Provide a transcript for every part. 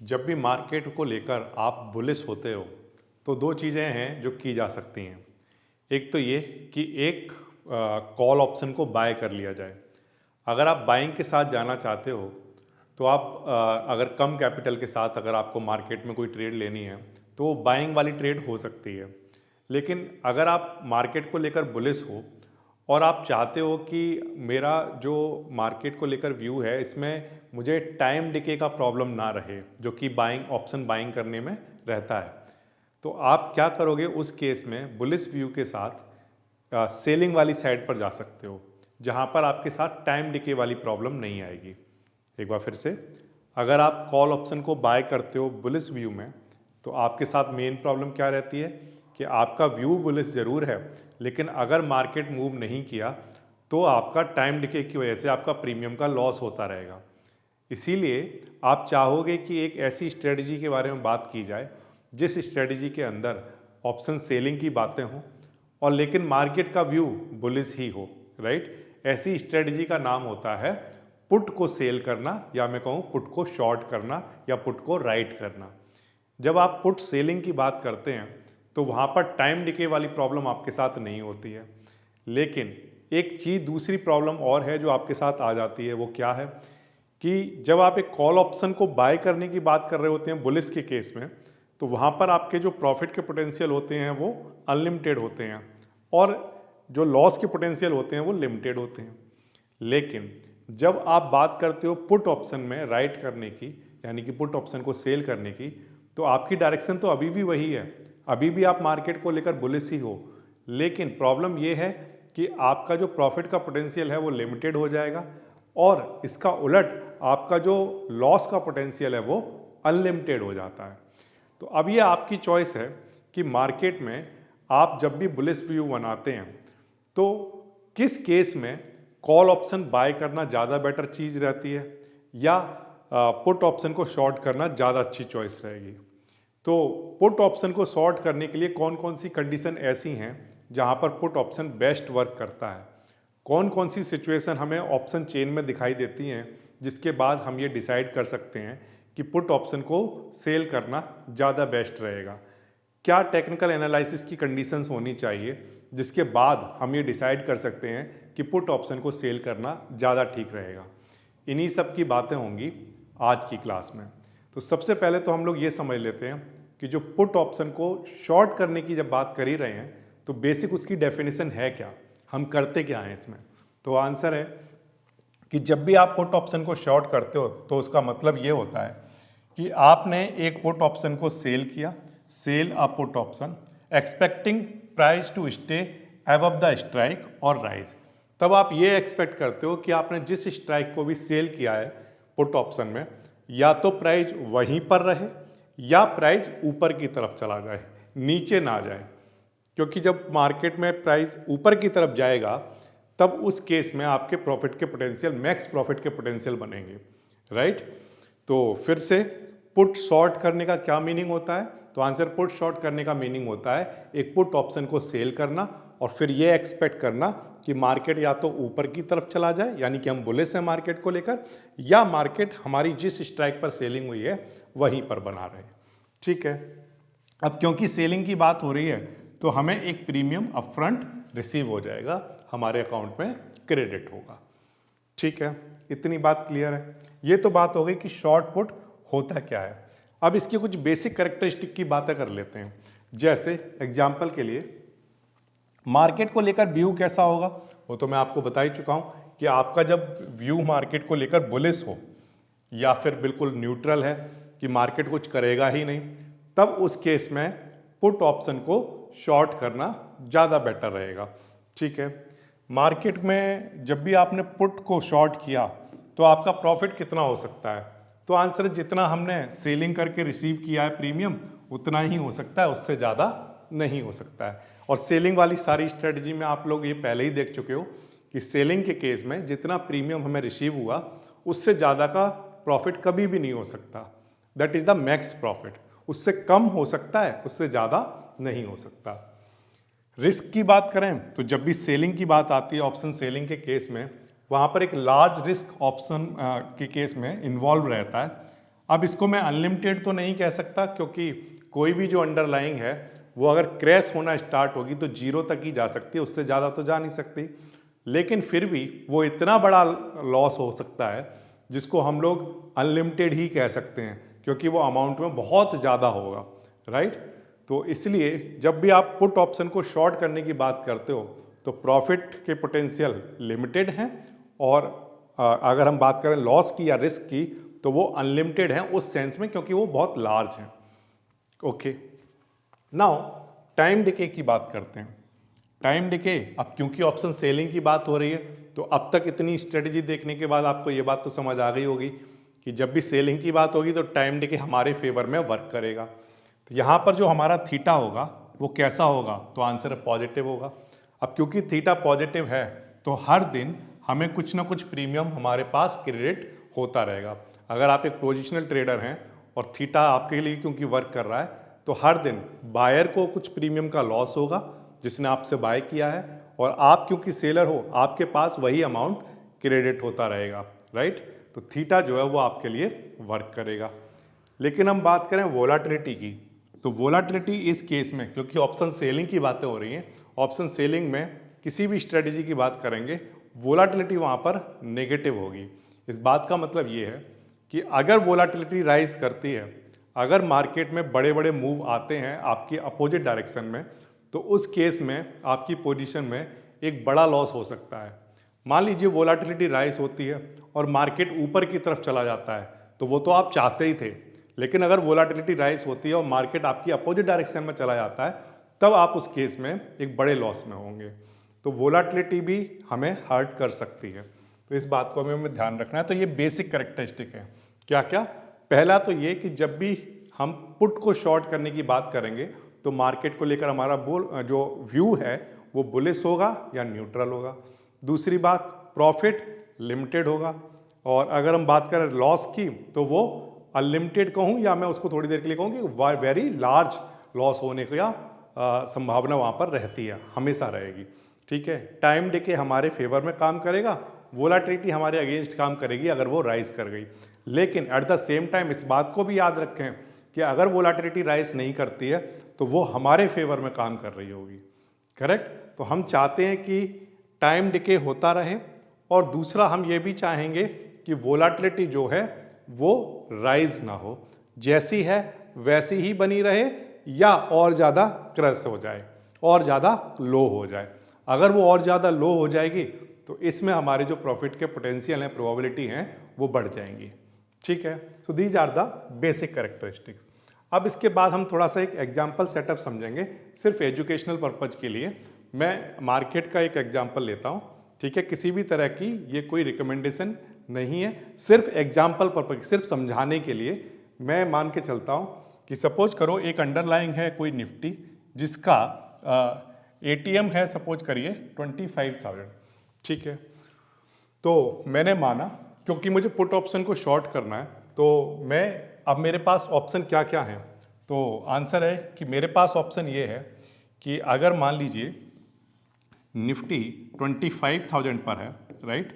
जब भी मार्केट को लेकर आप बुलिश होते हो तो दो चीज़ें हैं जो की जा सकती हैं। एक तो ये कि एक कॉल ऑप्शन को बाय कर लिया जाए। अगर आप बाइंग के साथ जाना चाहते हो तो आप अगर कम कैपिटल के साथ अगर आपको मार्केट में कोई ट्रेड लेनी है तो वो बाइंग वाली ट्रेड हो सकती है। लेकिन अगर आप मार्केट को लेकर बुलिश हो और आप चाहते हो कि मेरा जो मार्केट को लेकर व्यू है इसमें मुझे टाइम डिके का प्रॉब्लम ना रहे जो कि बाइंग ऑप्शन बाइंग करने में रहता है, तो आप क्या करोगे उस केस में बुलिश व्यू के साथ सेलिंग वाली साइड पर जा सकते हो जहां पर आपके साथ टाइम डिके वाली प्रॉब्लम नहीं आएगी। एक बार फिर से, अगर आप कॉल ऑप्शन को बाय करते हो बुलिश व्यू में तो आपके साथ मेन प्रॉब्लम क्या रहती है कि आपका व्यू बुलिश ज़रूर है, लेकिन अगर मार्केट मूव नहीं किया तो आपका टाइम डिके की वजह से आपका प्रीमियम का लॉस होता रहेगा। इसीलिए आप चाहोगे कि एक ऐसी स्ट्रेटजी के बारे में बात की जाए जिस स्ट्रेटजी के अंदर ऑप्शन सेलिंग की बातें हों और लेकिन मार्केट का व्यू बुलिश ही हो, राइट। ऐसी स्ट्रेटजी का नाम होता है पुट को सेल करना, या मैं कहूँ पुट को शॉर्ट करना या पुट को राइट करना। जब आप पुट सेलिंग की बात करते हैं तो वहाँ पर टाइम डिके वाली प्रॉब्लम आपके साथ नहीं होती है, लेकिन एक चीज़ दूसरी प्रॉब्लम और है जो आपके साथ आ जाती है। वो क्या है कि जब आप एक कॉल ऑप्शन को बाय करने की बात कर रहे होते हैं बुलिश के केस में, तो वहाँ पर आपके जो प्रॉफिट के पोटेंशियल होते हैं वो अनलिमिटेड होते हैं और जो लॉस के पोटेंशियल होते हैं वो लिमिटेड होते हैं। लेकिन जब आप बात करते हो पुट ऑप्शन में राइट करने की, यानी कि पुट ऑप्शन को सेल करने की, तो आपकी डायरेक्शन तो अभी भी वही है, अभी भी आप मार्केट को लेकर बुलिश ही हो, लेकिन प्रॉब्लम ये है कि आपका जो प्रॉफिट का पोटेंशियल है वो लिमिटेड हो जाएगा और इसका उलट आपका जो लॉस का पोटेंशियल है वो अनलिमिटेड हो जाता है। तो अब ये आपकी चॉइस है कि मार्केट में आप जब भी बुलिश व्यू बनाते हैं तो किस केस में कॉल ऑप्शन बाय करना ज़्यादा बेटर चीज़ रहती है या पुट ऑप्शन को शॉर्ट करना ज़्यादा अच्छी चॉइस रहेगी। तो पुट ऑप्शन को शॉर्ट करने के लिए कौन कौन सी कंडीशन ऐसी हैं जहां पर पुट ऑप्शन बेस्ट वर्क करता है, कौन कौन सी सिचुएशन हमें ऑप्शन चेन में दिखाई देती हैं जिसके बाद हम ये डिसाइड कर सकते हैं कि पुट ऑप्शन को सेल करना ज़्यादा बेस्ट रहेगा, क्या टेक्निकल एनालिसिस की कंडीशंस होनी चाहिए जिसके बाद हम ये डिसाइड कर सकते हैं कि पुट ऑप्शन को सेल करना ज़्यादा ठीक रहेगा। इन्हीं सब की बातें होंगी आज की क्लास में। तो सबसे पहले तो हम लोग ये समझ लेते हैं कि जो पुट ऑप्शन को शॉर्ट करने की जब बात कर ही रहे हैं तो बेसिक उसकी डेफिनेशन है क्या, हम करते क्या हैं इसमें। तो आंसर है कि जब भी आप पुट ऑप्शन को शॉर्ट करते हो तो उसका मतलब ये होता है कि आपने एक पुट ऑप्शन को सेल किया, sell a put option expecting price to stay above the strike और राइज। तब आप ये एक्सपेक्ट करते हो कि आपने जिस स्ट्राइक को भी सेल किया है पुट ऑप्शन में या तो प्राइस वहीं पर रहे या प्राइस ऊपर की तरफ चला जाए, नीचे ना जाए, क्योंकि जब मार्केट में प्राइस ऊपर की तरफ जाएगा तब उस केस में आपके प्रॉफिट के पोटेंशियल मैक्स प्रॉफिट के पोटेंशियल बनेंगे, राइट। तो फिर से पुट शॉर्ट करने का क्या मीनिंग होता है, तो आंसर पुट शॉर्ट करने का मीनिंग होता है एक पुट ऑप्शन को सेल करना और फिर ये एक्सपेक्ट करना कि मार्केट या तो ऊपर की तरफ चला जाए, यानी कि हम बुलिश हैं मार्केट को लेकर, या मार्केट हमारी जिस स्ट्राइक पर सेलिंग हुई है वहीं पर बना रहे, ठीक है। अब क्योंकि सेलिंग की बात हो रही है तो हमें एक प्रीमियम अपफ्रंट रिसीव हो जाएगा, हमारे अकाउंट में क्रेडिट होगा, ठीक है। इतनी बात क्लियर है। ये तो बात हो गई कि शॉर्ट पुट होता क्या है। अब इसकी कुछ बेसिक कैरेक्टरिस्टिक की बातें कर लेते हैं। जैसे एग्जाम्पल के लिए मार्केट को लेकर व्यू कैसा होगा वो तो मैं आपको बता ही चुका हूँ कि आपका जब व्यू मार्केट को लेकर बुलिश हो या फिर बिल्कुल न्यूट्रल है कि मार्केट कुछ करेगा ही नहीं, तब उस केस में पुट ऑप्शन को शॉर्ट करना ज़्यादा बेटर रहेगा, ठीक है। मार्केट में जब भी आपने पुट को शॉर्ट किया तो आपका प्रॉफिट कितना हो सकता है, तो आंसर जितना हमने सेलिंग करके रिसीव किया है प्रीमियम उतना ही हो सकता है, उससे ज़्यादा नहीं हो सकता है। और सेलिंग वाली सारी स्ट्रेटजी में आप लोग ये पहले ही देख चुके हो कि सेलिंग के केस में जितना प्रीमियम हमें रिसीव हुआ उससे ज़्यादा का प्रॉफिट कभी भी नहीं हो सकता, that is the max profit. उससे कम हो सकता है, उससे ज़्यादा नहीं हो सकता। रिस्क की बात करें तो जब भी सेलिंग की बात आती है ऑप्शन सेलिंग के केस में, वहाँ पर एक लार्ज रिस्क ऑप्शन के केस में इन्वॉल्व रहता है। अब इसको मैं अनलिमिटेड तो नहीं कह सकता, क्योंकि कोई भी जो अंडरलाइंग है वो अगर क्रैश होना स्टार्ट होगी तो जीरो तक ही जा सकती है, उससे ज़्यादा तो जा नहीं सकती। लेकिन फिर भी वो इतना बड़ा लॉस हो सकता है जिसको हम लोग अनलिमिटेड ही कह सकते हैं, क्योंकि वो अमाउंट में बहुत ज़्यादा होगा, राइट। तो इसलिए जब भी आप पुट ऑप्शन को शॉर्ट करने की बात करते हो तो प्रॉफिट के पोटेंशियल लिमिटेड हैं, और अगर हम बात करें लॉस की या रिस्क की तो वो अनलिमिटेड हैं उस सेंस में, क्योंकि वो बहुत लार्ज हैं। ओके, नाउ टाइम डिके की बात करते हैं। टाइम डिके, अब क्योंकि ऑप्शन सेलिंग की बात हो रही है तो अब तक इतनी स्ट्रेटजी देखने के बाद आपको ये बात तो समझ आ गई होगी कि जब भी सेलिंग की बात होगी तो टाइम डिके हमारे फेवर में वर्क करेगा। तो यहाँ पर जो हमारा थीटा होगा वो कैसा होगा, तो आंसर पॉजिटिव होगा। अब क्योंकि थीटा पॉजिटिव है तो हर दिन हमें कुछ ना कुछ प्रीमियम हमारे पास क्रेडिट होता रहेगा। अगर आप एक पोजिशनल ट्रेडर हैं और थीटा आपके लिए क्योंकि वर्क कर रहा है तो हर दिन बायर को कुछ प्रीमियम का लॉस होगा जिसने आपसे बाय किया है, और आप क्योंकि सेलर हो आपके पास वही अमाउंट क्रेडिट होता रहेगा, राइट। तो थीटा जो है वो आपके लिए वर्क करेगा। लेकिन हम बात करें वोलाटिलिटी की, तो वोलाटिलिटी इस केस में, क्योंकि ऑप्शन सेलिंग की बातें हो रही हैं, ऑप्शन सेलिंग में किसी भी स्ट्रेटजी की बात करेंगे वोलाटिलिटी वहाँ पर नेगेटिव होगी। इस बात का मतलब ये है कि अगर वोलाटिलिटी राइज करती है, अगर मार्केट में बड़े बड़े मूव आते हैं आपकी अपोजिट डायरेक्शन में, तो उस केस में आपकी पोजीशन में एक बड़ा लॉस हो सकता है। मान लीजिए वोलाटिलिटी राइज होती है और मार्केट ऊपर की तरफ चला जाता है, तो वो तो आप चाहते ही थे, लेकिन अगर वोलाटिलिटी राइज होती है और मार्केट आपकी अपोजिट डायरेक्शन में चला जाता है तब आप उस केस में एक बड़े लॉस में होंगे। तो वोलाटिलिटी भी हमें हर्ट कर सकती है, तो इस बात को हमें ध्यान रखना है। तो ये बेसिक कैरेक्टरिस्टिक है। क्या क्या? पहला तो ये कि जब भी हम पुट को शॉर्ट करने की बात करेंगे तो मार्केट को लेकर हमारा जो व्यू है वो बुलिश होगा या न्यूट्रल होगा। दूसरी बात, प्रॉफिट लिमिटेड होगा, और अगर हम बात करें लॉस की तो वो अनलिमिटेड कहूँ या मैं उसको थोड़ी देर के लिए कहूँ कि वेरी लार्ज लॉस होने का संभावना वहाँ पर रहती है, हमेशा रहेगी। ठीक है, टाइम डिके हमारे फेवर में काम करेगा, वोलाटिलिटी हमारे अगेंस्ट काम करेगी अगर वो राइज कर गई। लेकिन एट द सेम टाइम इस बात को भी याद रखें कि अगर वोलाटिलिटी राइज नहीं करती है तो वो हमारे फेवर में काम कर रही होगी, करेक्ट। तो हम चाहते हैं कि टाइम डिके होता रहे, और दूसरा हम ये भी चाहेंगे कि वोलाटिलिटी जो है वो राइज ना हो, जैसी है वैसी ही बनी रहे या और ज़्यादा क्रश हो जाए, और ज़्यादा लो हो जाए। अगर वो और ज़्यादा लो हो जाएगी तो इसमें हमारे जो प्रॉफिट के पोटेंशियल हैं, प्रोबेबिलिटी हैं, वो बढ़ जाएंगी। ठीक है, so these are the basic characteristics. अब इसके बाद हम थोड़ा सा एक एग्जाम्पल सेटअप समझेंगे, सिर्फ एजुकेशनल पर्पज के लिए। मैं मार्केट का एक एग्जाम्पल लेता हूँ, ठीक है, किसी भी तरह की ये कोई रिकमेंडेशन नहीं है, सिर्फ एग्जाम्पल पर्पज, सिर्फ समझाने के लिए मैं मान के चलता हूँ कि सपोज करो एक अंडरलाइंग है कोई निफ्टी जिसका एटीएम है, सपोज करिए 25,000। ठीक है, तो मैंने माना क्योंकि मुझे पुट ऑप्शन को शॉर्ट करना है तो मैं, अब मेरे पास ऑप्शन क्या क्या हैं, तो आंसर है कि मेरे पास ऑप्शन ये है कि अगर मान लीजिए निफ्टी 25,000 पर है, राइट,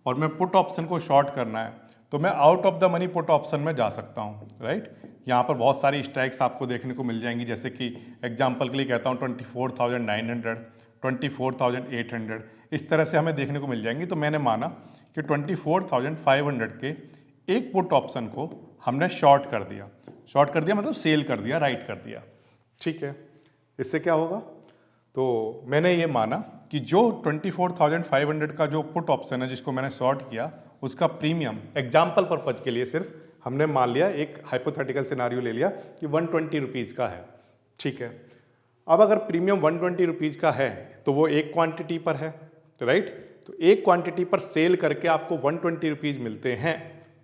और मैं पुट ऑप्शन को शॉर्ट करना है तो मैं out of the money put option में जा सकता हूँ, राइट। यहाँ पर बहुत सारी स्ट्राइक्स आपको देखने को मिल जाएंगी, जैसे कि एग्जांपल के लिए कहता हूँ 24,900, 24,800, इस तरह से हमें देखने को मिल जाएंगी। तो मैंने माना कि 24,500 के एक पुट ऑप्शन को हमने शॉर्ट कर दिया, शॉर्ट कर दिया मतलब सेल कर दिया, राइट कर दिया। ठीक है, इससे क्या होगा, तो मैंने ये माना कि जो 24,500 का जो पुट ऑप्शन है जिसको मैंने शॉर्ट किया उसका प्रीमियम, एग्जाम्पल पर्पज के लिए सिर्फ हमने मान लिया, एक हाइपोथेटिकल सिनारियो ले लिया कि 120 रुपीज़ का है। ठीक है, अब अगर प्रीमियम 120 रुपीज़ का है तो वो एक क्वांटिटी पर है, राइट। तो एक क्वांटिटी पर सेल करके आपको 120 रुपीज़ मिलते हैं,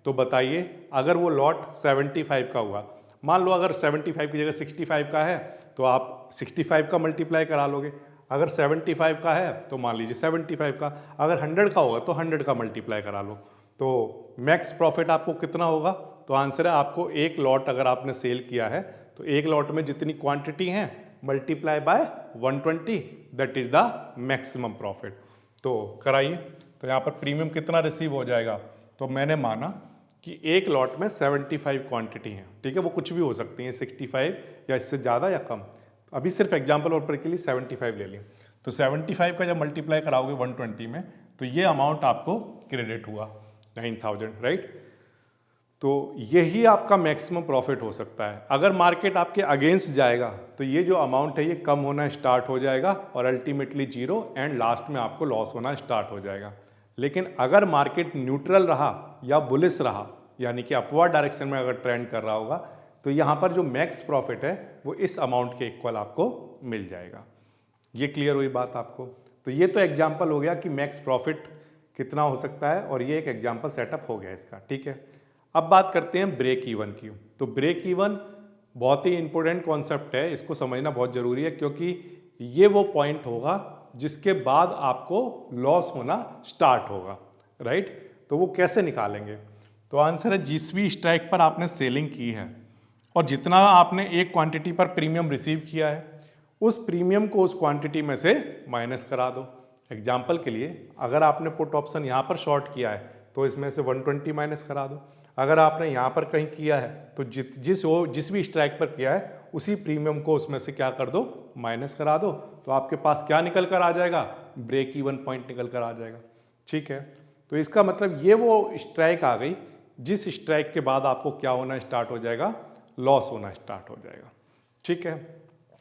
तो बताइए अगर वो लॉट 75 का हुआ, मान लो अगर 75 की जगह 65 का है तो आप 65 का मल्टीप्लाई करा लोगे, अगर 75 का है तो मान लीजिए 75 का, अगर 100 का होगा तो 100 का मल्टीप्लाई करा लो। तो मैक्स प्रॉफिट आपको कितना होगा, तो आंसर है आपको एक लॉट अगर आपने सेल किया है तो एक लॉट में जितनी क्वांटिटी है multiply by 120, that is the maximum profit. तो कराइए, तो यहाँ पर प्रीमियम कितना रिसीव हो जाएगा, तो मैंने माना कि एक लॉट में 75 क्वांटिटी हैं, ठीक है, वो कुछ भी हो सकती हैं, 65 या इससे ज़्यादा या कम। अभी सिर्फ एग्जांपल और पर के लिए 75 ले लें, तो 75 का जब मल्टीप्लाई कराओगे 120 में तो ये अमाउंट आपको क्रेडिट हुआ 9000, राइट। तो यही आपका मैक्सिमम प्रॉफिट हो सकता है। अगर मार्केट आपके अगेंस्ट जाएगा तो ये जो अमाउंट है ये कम होना स्टार्ट हो जाएगा और अल्टीमेटली जीरो एंड लास्ट में आपको लॉस होना स्टार्ट हो जाएगा। लेकिन अगर मार्केट न्यूट्रल रहा या बुलिश रहा, यानी कि अपवर्ड डायरेक्शन में अगर ट्रेंड कर रहा होगा, तो यहाँ पर जो मैक्स प्रॉफिट है वो इस अमाउंट के इक्वल आपको मिल जाएगा। ये क्लियर हुई बात आपको? तो ये तो एग्जाम्पल हो गया कि मैक्स प्रॉफिट कितना हो सकता है, और ये एक एग्जाम्पल सेटअप हो गया इसका, ठीक है। अब बात करते हैं ब्रेक इवन की। तो ब्रेक इवन बहुत ही इंपॉर्टेंट कॉन्सेप्ट है, इसको समझना बहुत ज़रूरी है, क्योंकि ये वो पॉइंट होगा जिसके बाद आपको लॉस होना स्टार्ट होगा, राइट। तो वो कैसे निकालेंगे? तो आंसर है, जिस भी स्ट्राइक पर आपने सेलिंग की है और जितना आपने एक क्वांटिटी पर प्रीमियम रिसीव किया है, उस प्रीमियम को उस क्वांटिटी में से माइनस करा दो। एग्जाम्पल के लिए, अगर आपने पुट ऑप्शन यहाँ पर शॉर्ट किया है तो इसमें से 120 माइनस करा दो। अगर आपने यहाँ पर कहीं किया है तो जिस भी स्ट्राइक पर किया है उसी प्रीमियम को उसमें से क्या कर दो, माइनस करा दो। तो आपके पास क्या निकल कर आ जाएगा? ब्रेक इवन पॉइंट निकल कर आ जाएगा, ठीक है। तो इसका मतलब ये वो स्ट्राइक आ गई जिस स्ट्राइक के बाद आपको क्या होना स्टार्ट हो जाएगा? लॉस होना स्टार्ट हो जाएगा, ठीक है।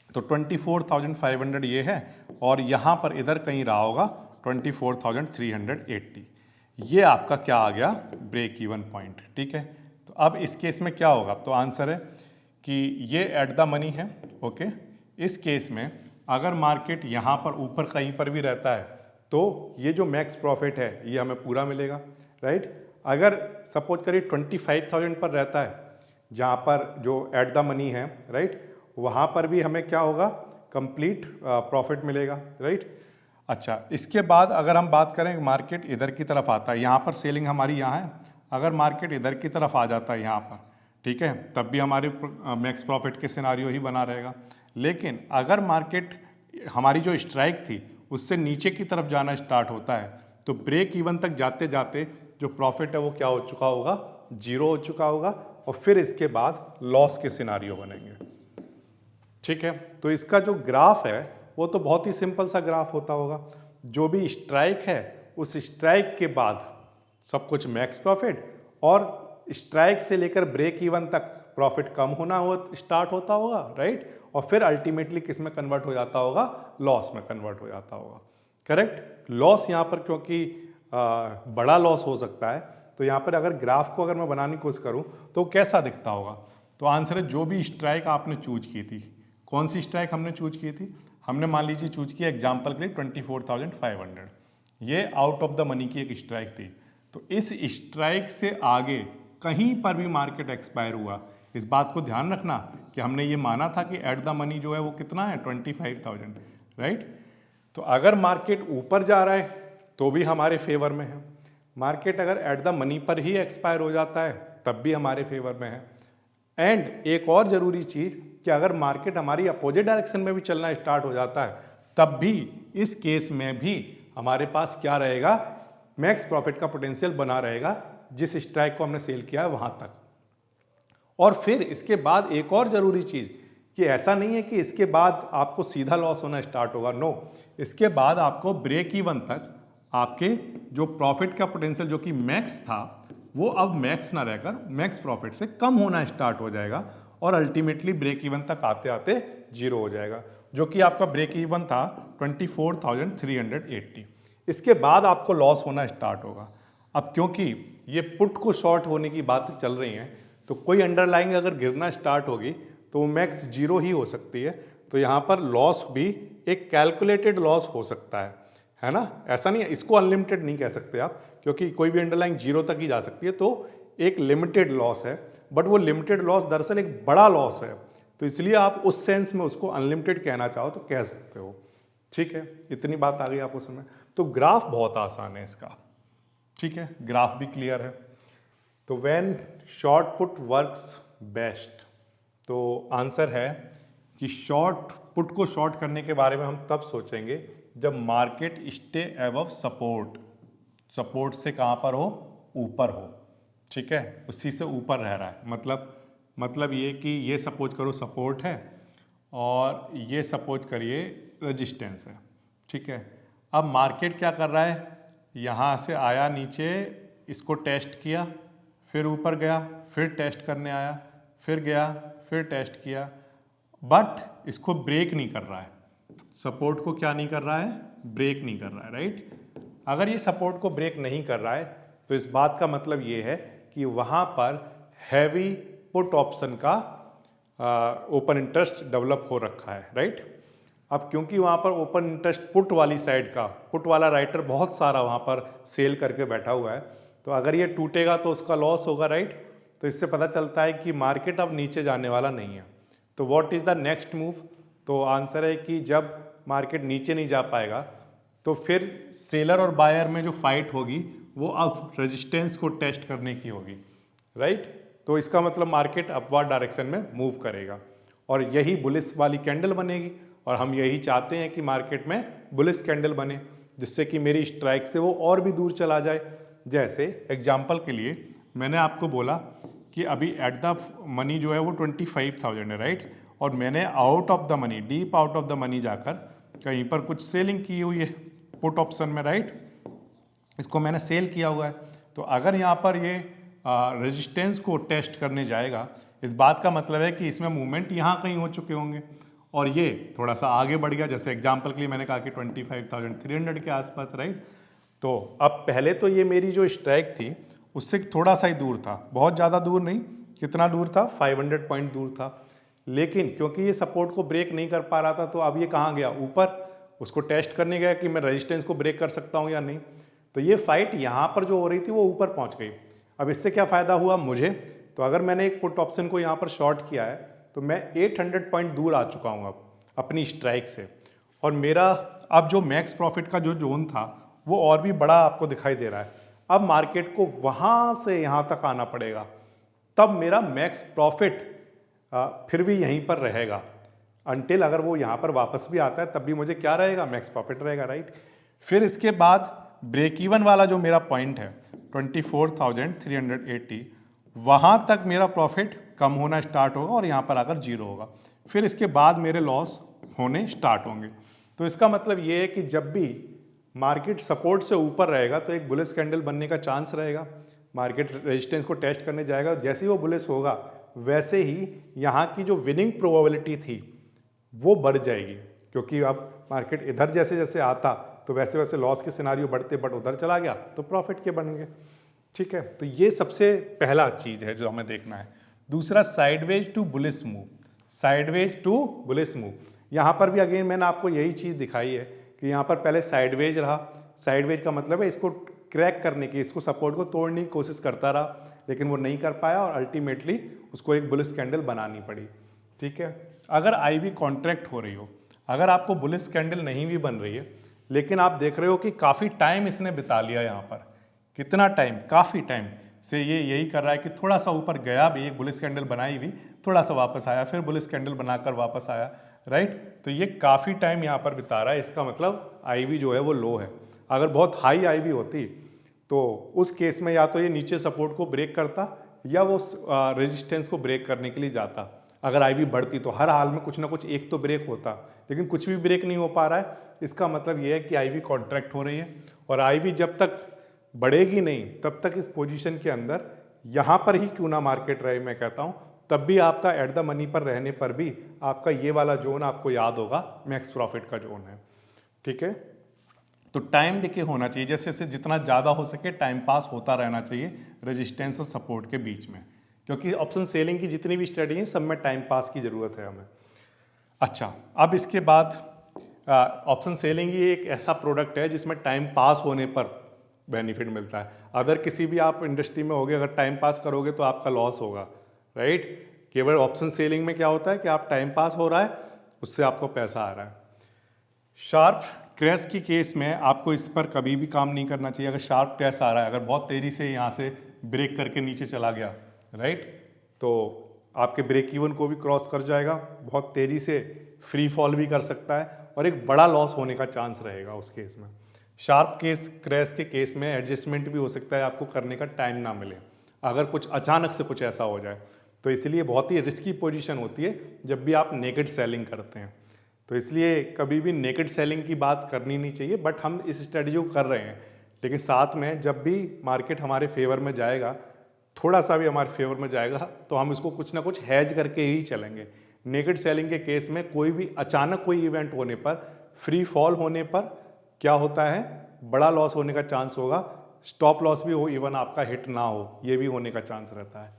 तो 24,500 ये है, और यहाँ पर इधर कहीं रहा होगा 24,380, ये आपका क्या आ गया? ब्रेक इवन पॉइंट, ठीक है। तो अब इस केस में क्या होगा? तो आंसर है कि ये एट द मनी है, ओके। इस केस में अगर मार्केट यहाँ पर ऊपर कहीं पर भी रहता है तो ये जो मैक्स प्रॉफिट है ये हमें पूरा मिलेगा, राइट। अगर सपोज करिए 25,000 पर रहता है, जहाँ पर जो एट द मनी है, राइट, वहाँ पर भी हमें क्या होगा? कंप्लीट प्रॉफिट मिलेगा, राइट। अच्छा, इसके बाद अगर हम बात करें मार्केट इधर की तरफ आता है, यहाँ पर सेलिंग हमारी यहाँ है, अगर मार्केट इधर की तरफ आ जाता है यहाँ पर, ठीक है, तब भी हमारे मैक्स प्रॉफिट के सिनारियो ही बना रहेगा। लेकिन अगर मार्केट हमारी जो स्ट्राइक थी उससे नीचे की तरफ जाना स्टार्ट होता है तो ब्रेक इवन तक जाते जाते जो प्रॉफिट है वो क्या हो चुका होगा? जीरो हो चुका होगा, और फिर इसके बाद लॉस के सिनारियो बनेंगे, ठीक है। तो इसका जो ग्राफ है वो तो बहुत ही सिंपल सा ग्राफ होता होगा। जो भी स्ट्राइक है उस स्ट्राइक के बाद सब कुछ मैक्स प्रॉफिट, और स्ट्राइक से लेकर ब्रेक इवन तक प्रॉफिट कम होना स्टार्ट होता होगा, राइट, और फिर अल्टीमेटली किस में कन्वर्ट हो जाता होगा? लॉस में कन्वर्ट हो जाता होगा, करेक्ट। लॉस यहाँ पर क्योंकि बड़ा लॉस हो सकता है, तो यहाँ पर अगर ग्राफ को अगर मैं बनाने की कोशिश करूँ तो कैसा दिखता होगा? तो आंसर है, जो भी स्ट्राइक आपने चूज की थी, कौन सी स्ट्राइक हमने चूज की थी? हमने मान लीजिए चूज किया एग्जाम्पल के लिए 24,500, ये आउट ऑफ द मनी की एक स्ट्राइक थी। तो इस स्ट्राइक से आगे कहीं पर भी मार्केट एक्सपायर हुआ, इस बात को ध्यान रखना कि हमने ये माना था कि एट द मनी जो है वो कितना है? 25,000, राइट। तो अगर मार्केट ऊपर जा रहा है तो भी हमारे फेवर में है, मार्केट अगर एट द मनी पर ही एक्सपायर हो जाता है तब भी हमारे फेवर में है। एंड एक और ज़रूरी चीज़ कि अगर मार्केट हमारी अपोजिट डायरेक्शन में भी चलना स्टार्ट हो जाता है तब भी इस केस में भी हमारे पास क्या रहेगा? मैक्स प्रॉफिट का पोटेंशियल बना रहेगा जिस स्ट्राइक को हमने सेल किया है वहाँ तक। और फिर इसके बाद एक और ज़रूरी चीज़ कि ऐसा नहीं है कि इसके बाद आपको सीधा लॉस होना स्टार्ट होगा, नो, इसके बाद आपको ब्रेक इवन तक आपके जो प्रॉफिट का पोटेंशियल जो कि मैक्स था वो अब मैक्स ना रहकर मैक्स प्रॉफिट से कम होना स्टार्ट हो जाएगा, और अल्टीमेटली ब्रेक इवन तक आते आते जीरो हो जाएगा, जो कि आपका ब्रेक इवन था 24,380। इसके बाद आपको लॉस होना स्टार्ट होगा। अब क्योंकि ये पुट को शॉर्ट होने की बातें चल रही हैं तो कोई अंडरलाइंग अगर गिरना स्टार्ट होगी तो वो मैक्स जीरो ही हो सकती है। तो यहाँ पर लॉस भी एक कैलकुलेटेड लॉस हो सकता है ना। ऐसा नहीं है, इसको अनलिमिटेड नहीं कह सकते आप, क्योंकि कोई भी अंडरलाइंग जीरो तक ही जा सकती है, तो एक लिमिटेड लॉस है, बट वो लिमिटेड लॉस दरअसल एक बड़ा लॉस है, तो इसलिए आप उस सेंस में उसको अनलिमिटेड कहना चाहो तो कह सकते हो, ठीक है। इतनी बात आ गई आपको समझ। तो ग्राफ बहुत आसान है इसका, ठीक है, ग्राफ भी क्लियर है। तो when short put works best, तो आंसर है कि शॉर्ट पुट को शॉर्ट करने के बारे में हम तब सोचेंगे जब market stay above support, support से कहाँ पर हो? ऊपर हो, ठीक है, उसी से ऊपर रह रहा है। मतलब ये कि ये सपोज करो सपोर्ट है और ये सपोज करिए रेजिस्टेंस है। ठीक है, अब मार्केट क्या कर रहा है, यहाँ से आया नीचे, इसको टेस्ट किया, फिर ऊपर गया, फिर टेस्ट करने आया, फिर गया, फिर टेस्ट किया, बट इसको ब्रेक नहीं कर रहा है। सपोर्ट को क्या नहीं कर रहा है, ब्रेक नहीं कर रहा है, राइट। अगर ये सपोर्ट को ब्रेक नहीं कर रहा है तो इस बात का मतलब ये है कि वहाँ पर हैवी पुट ऑप्शन का ओपन इंटरेस्ट डेवलप हो रखा है, राइट। अब क्योंकि वहाँ पर ओपन इंटरेस्ट पुट वाली साइड का, पुट वाला राइटर बहुत सारा वहाँ पर सेल करके बैठा हुआ है, तो अगर ये टूटेगा तो उसका लॉस होगा, राइट। तो इससे पता चलता है कि मार्केट अब नीचे जाने वाला नहीं है। तो what is the next move, तो आंसर है कि जब मार्केट नीचे नहीं जा पाएगा तो फिर सेलर और बायर में जो फाइट होगी वो अब रेजिस्टेंस को टेस्ट करने की होगी, राइट। तो इसका मतलब मार्केट अपवर्ड डायरेक्शन में मूव करेगा और यही बुलिश वाली कैंडल बनेगी और हम यही चाहते हैं कि मार्केट में बुलिश कैंडल बने, जिससे कि मेरी स्ट्राइक से वो और भी दूर चला जाए। जैसे एग्जांपल के लिए मैंने आपको बोला कि अभी एट द मनी जो है वो 25,000 है, राइट। और मैंने out of the money, deep out of the money जाकर कहीं पर कुछ सेलिंग की हुई है पुट ऑप्शन में, राइट। इसको मैंने सेल किया हुआ है। तो अगर यहाँ पर ये रेजिस्टेंस को टेस्ट करने जाएगा, इस बात का मतलब है कि इसमें मूवमेंट यहाँ कहीं हो चुके होंगे और ये थोड़ा सा आगे बढ़ गया। जैसे एग्जांपल के लिए मैंने कहा कि 25,300 के आसपास, राइट। तो अब पहले तो ये मेरी जो स्ट्राइक थी उससे थोड़ा सा ही दूर था, बहुत ज़्यादा दूर नहीं। कितना दूर था, 500 पॉइंट दूर था। लेकिन क्योंकि ये सपोर्ट को ब्रेक नहीं कर पा रहा था तो अब ये कहाँ गया, ऊपर। उसको टेस्ट करने गया कि मैं रेजिस्टेंस को ब्रेक कर सकता हूँ या नहीं। तो ये फाइट यहाँ पर जो हो रही थी वो ऊपर पहुँच गई। अब इससे क्या फ़ायदा हुआ मुझे, तो अगर मैंने एक पुट ऑप्शन को यहाँ पर शॉर्ट किया है तो मैं 800 पॉइंट दूर आ चुका हूँ अब अपनी स्ट्राइक से, और मेरा अब जो मैक्स प्रॉफिट का जो जोन था वो और भी बड़ा आपको दिखाई दे रहा है। अब मार्केट को वहाँ से यहाँ तक आना पड़ेगा, तब मेरा मैक्स प्रॉफिट फिर भी यहीं पर रहेगा। अनटिल अगर वो यहाँ पर वापस भी आता है तब भी मुझे क्या रहेगा, मैक्स प्रॉफिट रहेगा, राइट। फिर इसके बाद ब्रेक इवन वाला जो मेरा पॉइंट है 24,380, वहाँ तक मेरा प्रॉफिट कम होना स्टार्ट होगा और यहाँ पर आकर जीरो होगा। फिर इसके बाद मेरे लॉस होने स्टार्ट होंगे। तो इसका मतलब ये है कि जब भी मार्केट सपोर्ट से ऊपर रहेगा तो एक बुलिश कैंडल बनने का चांस रहेगा। मार्केट रेजिस्टेंस को टेस्ट करने जाएगा, जैसे ही वो बुलिश होगा वैसे ही यहाँ की जो विनिंग प्रोबेबिलिटी थी वो बढ़ जाएगी, क्योंकि अब मार्केट इधर जैसे जैसे आता तो वैसे वैसे लॉस के सिनारियो बढ़ते बट उधर चला गया तो प्रॉफिट के बन गए। ठीक है, तो ये सबसे पहला चीज़ है जो हमें देखना है। दूसरा, sideways to bullish move. Sideways to bullish move, यहाँ पर भी अगेन मैंने आपको यही चीज़ दिखाई है कि यहाँ पर पहले साइडवेज रहा। साइडवेज का मतलब है इसको क्रैक करने की, इसको सपोर्ट को तोड़ने की कोशिश करता रहा, लेकिन वो नहीं कर पाया और अल्टीमेटली उसको एक बुलिश कैंडल बनानी पड़ी। ठीक है, अगर आईवी कॉन्ट्रैक्ट हो रही हो, अगर आपको बुलिश कैंडल नहीं भी बन रही है, लेकिन आप देख रहे हो कि काफ़ी टाइम इसने बिता लिया यहाँ पर, कितना टाइम, काफ़ी टाइम से ये यही कर रहा है कि थोड़ा सा ऊपर गया भी, एक बुलिश कैंडल बनाई भी, थोड़ा सा वापस आया, फिर बुलिश कैंडल बनाकर वापस आया, राइट। तो ये काफ़ी टाइम यहाँ पर बिता रहा है, इसका मतलब आईवी जो है वो लो है। अगर बहुत हाई आईवी होती तो उस केस में या तो ये नीचे सपोर्ट को ब्रेक करता या वो रेजिस्टेंस को ब्रेक करने के लिए जाता। अगर आईवी बढ़ती तो हर हाल में कुछ ना कुछ एक तो ब्रेक होता, लेकिन कुछ भी ब्रेक नहीं हो पा रहा है। इसका मतलब ये है कि आईवी कॉन्ट्रैक्ट हो रही है, और आईवी जब तक बढ़ेगी नहीं तब तक इस पोजीशन के अंदर यहाँ पर ही क्यों ना मार्केट रहे, मैं कहता हूँ, तब भी आपका एट द मनी पर रहने पर भी आपका ये वाला जोन आपको याद होगा, मैक्स प्रॉफिट का जोन है। ठीक है, तो टाइम डिके होना चाहिए, जैसे जैसे जितना ज़्यादा हो सके टाइम पास होता रहना चाहिए रेजिस्टेंस और सपोर्ट के बीच में, क्योंकि ऑप्शन सेलिंग की जितनी भी स्ट्रेटजी है सब में टाइम पास की ज़रूरत है हमें। अच्छा, अब इसके बाद ऑप्शन सेलिंग ही एक ऐसा प्रोडक्ट है जिसमें टाइम पास होने पर बेनिफिट मिलता है। अदर किसी भी आप इंडस्ट्री में होगे, अगर टाइम पास करोगे तो आपका लॉस होगा, राइट। केवल ऑप्शन सेलिंग में क्या होता है कि आप टाइम पास हो रहा है, उससे आपको पैसा आ रहा है। शार्प क्रैश की केस में आपको इस पर कभी भी काम नहीं करना चाहिए। अगर शार्प क्रैश आ रहा है, अगर बहुत तेज़ी से यहाँ से ब्रेक करके नीचे चला गया, राइट, तो आपके ब्रेक इवन को भी क्रॉस कर जाएगा, बहुत तेज़ी से फ्री फॉल भी कर सकता है और एक बड़ा लॉस होने का चांस रहेगा उस केस में। शार्प केस क्रैश के केस में एडजस्टमेंट भी हो सकता है, आपको करने का टाइम ना मिले। अगर कुछ अचानक से कुछ ऐसा हो जाए। तो इसलिए बहुत ही रिस्की पोजीशन होती है जब भी आप नेकेड सेलिंग करते हैं। तो इसलिए कभी भी नेकेड सेलिंग की बात करनी नहीं चाहिए, बट हम इस स्ट्रेटजी को कर रहे हैं। लेकिन साथ में जब भी मार्केट हमारे फेवर में जाएगा, थोड़ा सा भी हमारे फेवर में जाएगा, तो हम इसको कुछ ना कुछ हैज करके ही चलेंगे। नेकेड सेलिंग के केस में कोई भी अचानक कोई इवेंट होने पर, फ्री फॉल होने पर क्या होता है, बड़ा लॉस होने का चांस होगा। स्टॉप लॉस भी हो, इवन आपका हिट ना हो, ये भी होने का चांस रहता है।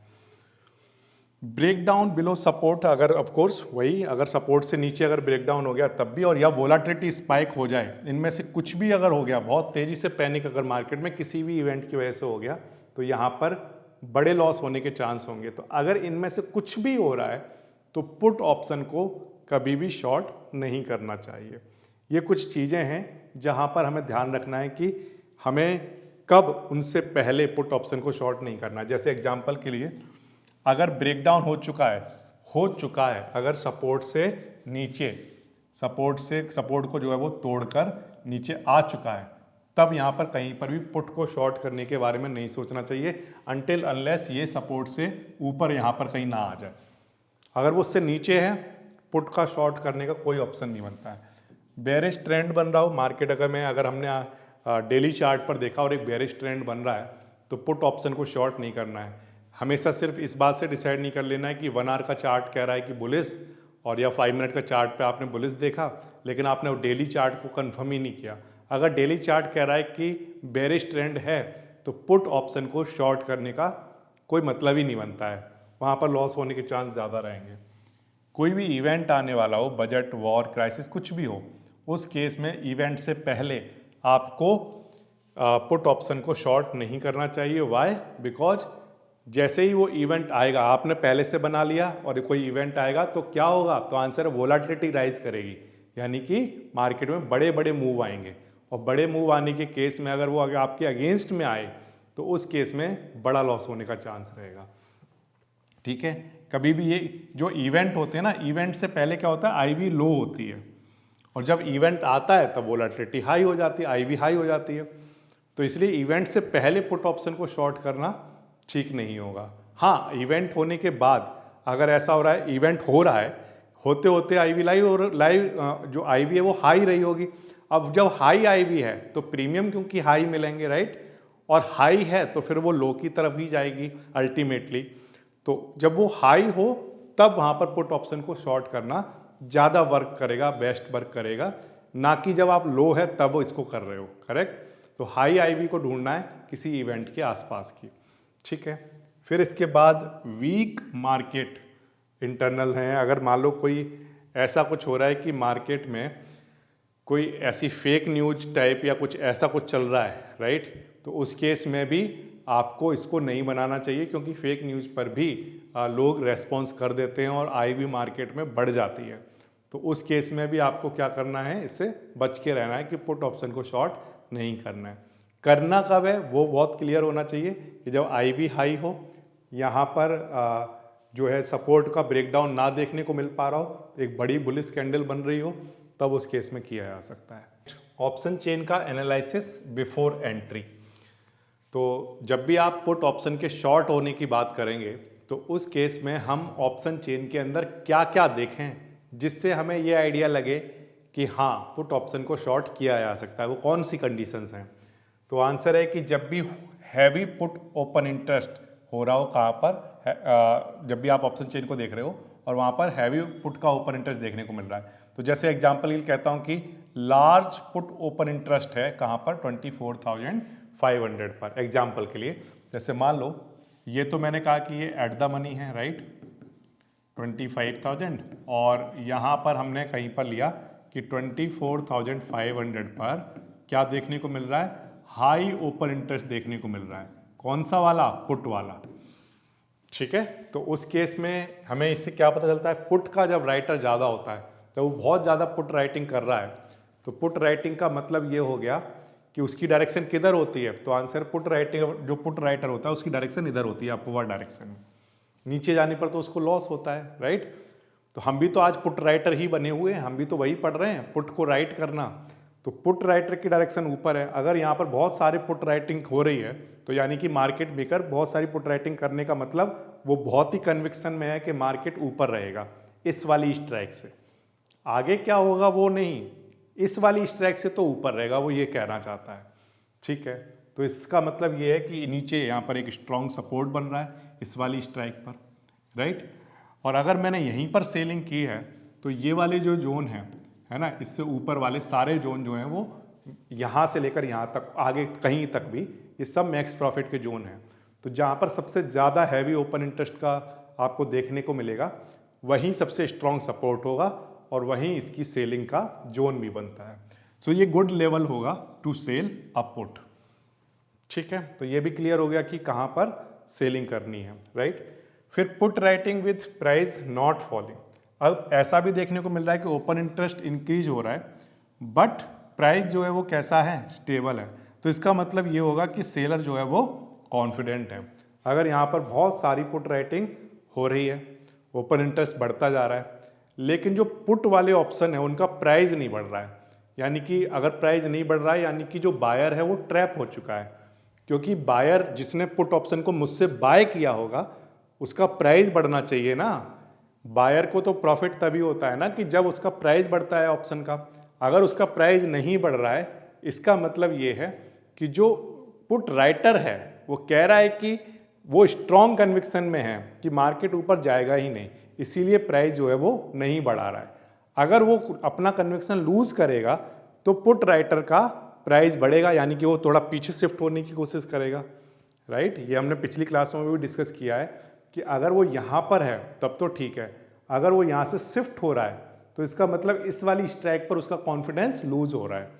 ब्रेक डाउन बिलो सपोर्ट, अगर ऑफ कोर्स वही, अगर सपोर्ट से नीचे अगर ब्रेक डाउन हो गया तब भी, और या वोलाटिलिटी स्पाइक हो जाए, इनमें से कुछ भी अगर हो गया, बहुत तेजी से पैनिक अगर मार्केट में किसी भी इवेंट की वजह से हो गया, तो यहाँ पर बड़े लॉस होने के चांस होंगे। तो अगर इनमें से कुछ भी हो रहा है तो पुट ऑप्शन को कभी भी शॉर्ट नहीं करना चाहिए। ये कुछ चीज़ें हैं जहाँ पर हमें ध्यान रखना है कि हमें कब उनसे पहले पुट ऑप्शन को शॉर्ट नहीं करना। जैसे एग्जांपल के लिए, अगर ब्रेकडाउन हो चुका है, अगर सपोर्ट से नीचे, सपोर्ट को जो है वो तोड़कर नीचे आ चुका है, तब यहाँ पर कहीं पर भी पुट को शॉर्ट करने के बारे में नहीं सोचना चाहिए अनटिल अनलेस ये सपोर्ट से ऊपर यहाँ पर कहीं ना आ जाए। अगर वो उससे नीचे है, पुट का शॉर्ट करने का कोई ऑप्शन नहीं बनता है। बेरिश ट्रेंड बन रहा हो मार्केट, अगर हमने डेली चार्ट पर देखा और एक बेरिश ट्रेंड बन रहा है, तो पुट ऑप्शन को शॉर्ट नहीं करना है। हमेशा सिर्फ इस बात से डिसाइड नहीं कर लेना है कि 1 आवर का चार्ट कह रहा है कि बुलिश, और या 5 मिनट का चार्ट पे आपने बुलिश देखा, लेकिन आपने वो डेली चार्ट को कंफर्म ही नहीं किया। अगर डेली चार्ट कह रहा है कि बेरिश ट्रेंड है, तो पुट ऑप्शन को शॉर्ट करने का कोई मतलब ही नहीं बनता है, वहाँ पर लॉस होने के चांस ज़्यादा रहेंगे। कोई भी इवेंट आने वाला हो, बजट, वॉर, क्राइसिस, कुछ भी हो, उस केस में इवेंट से पहले आपको पुट ऑप्शन को शॉर्ट नहीं करना चाहिए। वाई? बिकॉज जैसे ही वो इवेंट आएगा, आपने पहले से बना लिया और कोई इवेंट आएगा तो क्या होगा, तो आंसर वोलाटिलिटी राइज करेगी, यानी कि मार्केट में बड़े बड़े मूव आएंगे, और बड़े मूव आने के केस में अगर वो आपके अगेंस्ट में आए तो उस केस में बड़ा लॉस होने का चांस रहेगा। ठीक है, कभी भी ये जो इवेंट होते हैं ना, इवेंट से पहले क्या होता है, आईवी लो होती है, और जब इवेंट आता है तब वोलाटिलिटी हाई हो जाती है, आईवी हाई हो जाती है। तो इसलिए इवेंट से पहले पुट ऑप्शन को शॉर्ट करना ठीक नहीं होगा। हाँ, इवेंट होने के बाद अगर ऐसा हो रहा है, इवेंट हो रहा है, होते होते आईवी लाइव जो आईवी है वो हाई रही होगी। अब जब हाई आईवी है तो प्रीमियम क्योंकि हाई मिलेंगे, राइट, और हाई है तो फिर वो लो की तरफ ही जाएगी अल्टीमेटली। तो जब वो हाई हो तब वहाँ पर पुट ऑप्शन को शॉर्ट करना ज़्यादा वर्क करेगा, बेस्ट वर्क करेगा, ना कि जब आप लो है तब इसको कर रहे हो। करेक्ट? तो हाई आईवी को ढूंढना है किसी इवेंट के आसपास की। ठीक है, फिर इसके बाद वीक मार्केट इंटरनल है। अगर मान लो कोई ऐसा कुछ हो रहा है कि मार्केट में कोई ऐसी फेक न्यूज टाइप या कुछ ऐसा कुछ चल रहा है, राइट, तो उस केस में भी आपको इसको नहीं बनाना चाहिए, क्योंकि फेक न्यूज़ पर भी लोग रेस्पॉन्स कर देते हैं और आईवी मार्केट में बढ़ जाती है। तो उस केस में भी आपको क्या करना है, इससे बच के रहना है कि पुट ऑप्शन को शॉर्ट नहीं करना है। करना कब है वो बहुत क्लियर होना चाहिए कि जब आईवी हाई हो, यहाँ पर जो है सपोर्ट का ब्रेकडाउन ना देखने को मिल पा रहा हो, एक बड़ी बुलिश कैंडल बन रही हो, तब उस केस में किया जा सकता है। ऑप्शन चेन का एनालिसिस बिफोर एंट्री। तो जब भी आप पुट ऑप्शन के शॉर्ट होने की बात करेंगे तो उस केस में हम ऑप्शन चेन के अंदर क्या क्या देखें जिससे हमें ये आइडिया लगे कि हाँ, पुट ऑप्शन को शॉर्ट किया जा सकता है, वो कौन सी कंडीशंस हैं। तो आंसर है कि जब भी हैवी पुट ओपन इंटरेस्ट हो रहा हो, कहाँ पर, जब भी आप ऑप्शन चेन को देख रहे हो और वहाँ पर हैवी पुट का ओपन इंटरेस्ट देखने को मिल रहा है। तो जैसे एग्जाम्पल के लिए कहता हूँ कि लार्ज पुट ओपन इंटरेस्ट है कहाँ पर, 24,500 पर। एग्जाम्पल के लिए जैसे मान लो ये तो मैंने कहा कि ये एट द मनी है, राइट, 25,000, और यहाँ पर हमने कहीं पर लिया कि 24,500 पर क्या देखने को मिल रहा है, हाई ओपन इंटरेस्ट देखने को मिल रहा है। कौन सा वाला, पुट वाला। ठीक है, तो उस केस में हमें इससे क्या पता चलता है, पुट का जब राइटर ज़्यादा होता है तो वो बहुत ज़्यादा पुट राइटिंग कर रहा है, तो पुट राइटिंग का मतलब ये हो गया कि उसकी डायरेक्शन किधर होती है। तो आंसर पुट राइटिंग, जो पुट राइटर होता है उसकी डायरेक्शन इधर होती है, अपवर्ड डायरेक्शन में। नीचे जाने पर तो उसको लॉस होता है, राइट। तो हम भी तो आज पुट राइटर ही बने हुए हैं, हम भी तो वही पढ़ रहे हैं, पुट को राइट करना। तो पुट राइटर की डायरेक्शन ऊपर है। अगर यहाँ पर बहुत सारे पुट राइटिंग हो रही है तो यानी कि मार्केट मेकर बहुत सारी पुट राइटिंग करने का मतलब वो बहुत ही कन्विक्शन में है कि मार्केट ऊपर रहेगा इस वाली स्ट्राइक से। आगे क्या होगा वो नहीं, इस वाली स्ट्राइक से तो ऊपर रहेगा, वो ये कहना चाहता है। ठीक है, तो इसका मतलब ये है कि नीचे यहाँ पर एक स्ट्रॉन्ग सपोर्ट बन रहा है इस वाली स्ट्राइक पर, राइट। और अगर मैंने यहीं पर सेलिंग की है तो ये वाले जो जोन है ना, इससे ऊपर वाले सारे जोन जो हैं वो यहाँ से लेकर यहाँ तक आगे कहीं तक भी ये सब मैक्स प्रॉफिट के जोन हैं। तो जहाँ पर सबसे ज़्यादा हैवी ओपन इंटरेस्ट का आपको देखने को मिलेगा वहीं सबसे स्ट्रॉन्ग सपोर्ट होगा और वहीं इसकी सेलिंग का जोन भी बनता है। सो ये गुड लेवल होगा टू सेल अ पुट। ठीक है, तो ये भी क्लियर हो गया कि कहाँ पर सेलिंग करनी है, राइट। फिर put writing with price not falling. अब ऐसा भी देखने को मिल रहा है कि ओपन इंटरेस्ट इंक्रीज हो रहा है बट प्राइस जो है वो कैसा है, स्टेबल है। तो इसका मतलब ये होगा कि सेलर जो है वो कॉन्फिडेंट है। अगर यहाँ पर बहुत सारी पुट राइटिंग हो रही है, ओपन इंटरेस्ट बढ़ता जा रहा है, लेकिन जो पुट वाले ऑप्शन है उनका प्राइस नहीं बढ़ रहा है, यानी कि अगर प्राइस नहीं बढ़ रहा है यानी कि जो बायर है वो ट्रैप हो चुका है, क्योंकि बायर जिसने पुट ऑप्शन को मुझसे बाय किया होगा उसका प्राइस बढ़ना चाहिए ना। बायर को तो प्रॉफिट तभी होता है ना कि जब उसका प्राइस बढ़ता है ऑप्शन का। अगर उसका प्राइस नहीं बढ़ रहा है इसका मतलब ये है कि जो पुट राइटर है वो कह रहा है कि वो स्ट्रॉन्ग कन्विक्शन में है कि मार्केट ऊपर जाएगा ही नहीं, इसीलिए प्राइस जो है वो नहीं बढ़ा रहा है। अगर वो अपना कन्विक्शन लूज करेगा तो पुट राइटर का प्राइस बढ़ेगा, यानी कि वो थोड़ा पीछे शिफ्ट होने की कोशिश करेगा, राइट। ये हमने पिछली क्लासों में भी डिस्कस किया है कि अगर वो यहाँ पर है तब तो ठीक है, अगर वो यहाँ से शिफ्ट हो रहा है तो इसका मतलब इस वाली स्ट्राइक पर उसका कॉन्फिडेंस लूज हो रहा है।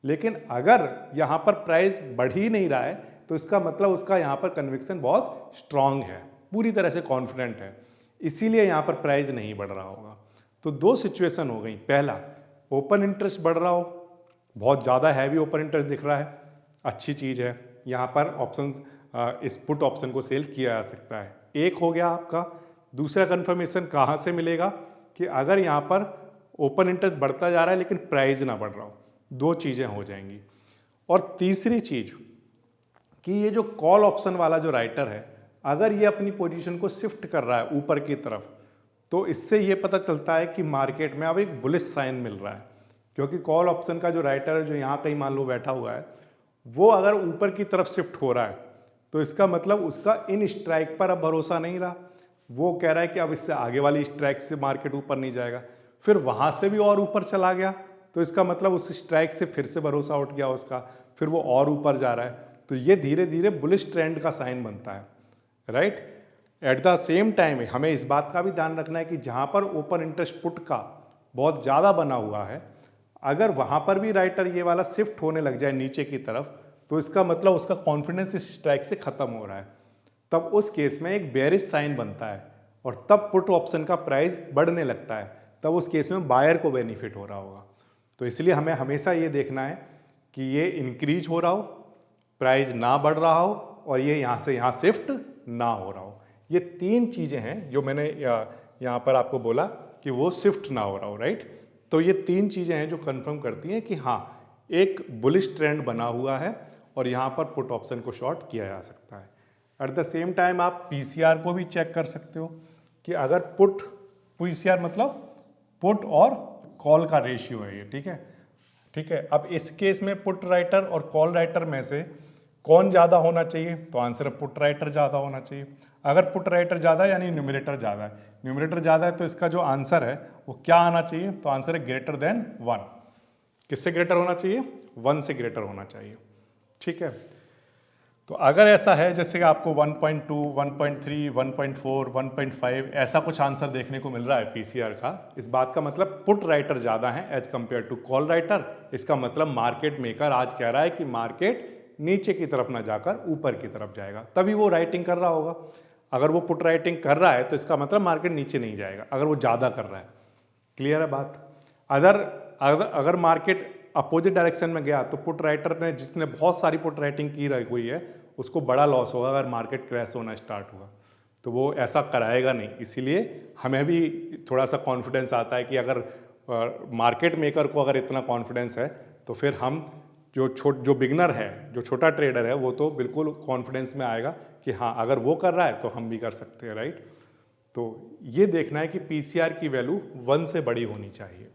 लेकिन अगर यहाँ पर प्राइस बढ़ ही नहीं रहा है तो इसका मतलब उसका यहाँ पर कन्विक्शन बहुत स्ट्रांग है, पूरी तरह से कॉन्फिडेंट है, इसीलिए यहाँ पर प्राइस नहीं बढ़ रहा होगा। तो दो सिचुएशन हो गई, पहला ओपन इंटरेस्ट बढ़ रहा हो, बहुत ज़्यादा हैवी ओपन इंटरेस्ट दिख रहा है, अच्छी चीज़ है, यहाँ पर ऑप्शन इस पुट ऑप्शन को सेल किया जा सकता है। एक हो गया आपका। दूसरा कंफर्मेशन कहाँ से मिलेगा कि अगर यहाँ पर ओपन इंटरेस्ट बढ़ता जा रहा है लेकिन प्राइस ना बढ़ रहा हो, दो चीज़ें हो जाएंगी। और तीसरी चीज़ कि ये जो कॉल ऑप्शन वाला जो राइटर है अगर ये अपनी पोजीशन को शिफ्ट कर रहा है ऊपर की तरफ तो इससे ये पता चलता है कि मार्केट में अब एक बुलिश साइन मिल रहा है, क्योंकि कॉल ऑप्शन का जो राइटर है जो यहाँ कहीं मान लो बैठा हुआ है वो अगर ऊपर की तरफ शिफ्ट हो रहा है तो इसका मतलब उसका इन स्ट्राइक पर अब भरोसा नहीं रहा। वो कह रहा है कि अब इससे आगे वाली स्ट्राइक से मार्केट ऊपर नहीं जाएगा, फिर वहाँ से भी और ऊपर चला गया तो इसका मतलब उस स्ट्राइक से फिर से भरोसा उठ गया उसका, फिर वो और ऊपर जा रहा है। तो ये धीरे धीरे बुलिश ट्रेंड का साइन बनता है, right. At the same time हमें इस बात का भी ध्यान रखना है कि जहाँ पर ओपन इंटरेस्ट पुट का बहुत ज़्यादा बना हुआ है अगर वहाँ पर भी राइटर ये वाला शिफ्ट होने लग जाए नीचे की तरफ तो इसका मतलब उसका कॉन्फिडेंस इस स्ट्राइक से ख़त्म हो रहा है, तब उस केस में एक बेरिश साइन बनता है और तब पुट ऑप्शन का प्राइस बढ़ने लगता है, तब उस केस में बायर को बेनिफिट हो रहा होगा। तो इसलिए हमें हमेशा ये देखना है कि ये इंक्रीज हो रहा हो, प्राइस ना बढ़ रहा हो और ये यहाँ से यहाँ शिफ्ट ना हो रहा हो। ये तीन चीज़ें हैं जो मैंने यहाँ पर आपको बोला कि वो शिफ्ट ना हो रहा हो, राइट। तो ये तीन चीज़ें हैं जो कंफर्म करती हैं कि हाँ एक बुलिश ट्रेंड बना हुआ है और यहाँ पर पुट ऑप्शन को शॉर्ट किया जा सकता है। एट द सेम टाइम आप पीसीआर को भी चेक कर सकते हो कि अगर पुट, पीसीआर मतलब पुट और कॉल का रेशियो है ये, ठीक है, ठीक है। अब इस केस में पुट राइटर और कॉल राइटर में से कौन ज़्यादा होना चाहिए, तो आंसर है पुट राइटर ज़्यादा होना चाहिए। अगर पुट राइटर ज़्यादा है यानी न्यूमरेटर ज़्यादा है, न्यूमरेटर ज़्यादा है तो इसका जो आंसर है वो क्या आना चाहिए, तो आंसर है ग्रेटर देन 1। किससे ग्रेटर होना चाहिए, 1 से ग्रेटर होना चाहिए, ठीक है। तो अगर ऐसा है जैसे कि आपको 1.2, 1.3, 1.4, 1.5 ऐसा कुछ आंसर देखने को मिल रहा है पीसीआर का, इस बात का मतलब पुट राइटर ज़्यादा है as compared to call writer. इसका मतलब मार्केट मेकर आज कह रहा है कि मार्केट नीचे की तरफ ना जाकर ऊपर की तरफ जाएगा, तभी वो राइटिंग कर रहा होगा। अगर वो पुट राइटिंग कर रहा है तो इसका मतलब मार्केट नीचे नहीं जाएगा, अगर वो ज़्यादा कर रहा है। क्लियर है बात। अगर मार्केट अपोजिट डायरेक्शन में गया तो पुट राइटर ने, जिसने बहुत सारी पुट राइटिंग की रही हुई है, उसको बड़ा लॉस होगा अगर मार्केट क्रैश होना स्टार्ट हुआ, तो वो ऐसा कराएगा नहीं। इसीलिए हमें भी थोड़ा सा कॉन्फिडेंस आता है कि अगर मार्केट मेकर को अगर इतना कॉन्फिडेंस है तो फिर हम जो बिगनर है, जो छोटा ट्रेडर है, वो तो बिल्कुल कॉन्फिडेंस में आएगा कि हाँ अगर वो कर रहा है तो हम भी कर सकते हैं, राइट। तो ये देखना है कि पीसीआर की वैल्यू 1 से बड़ी होनी चाहिए,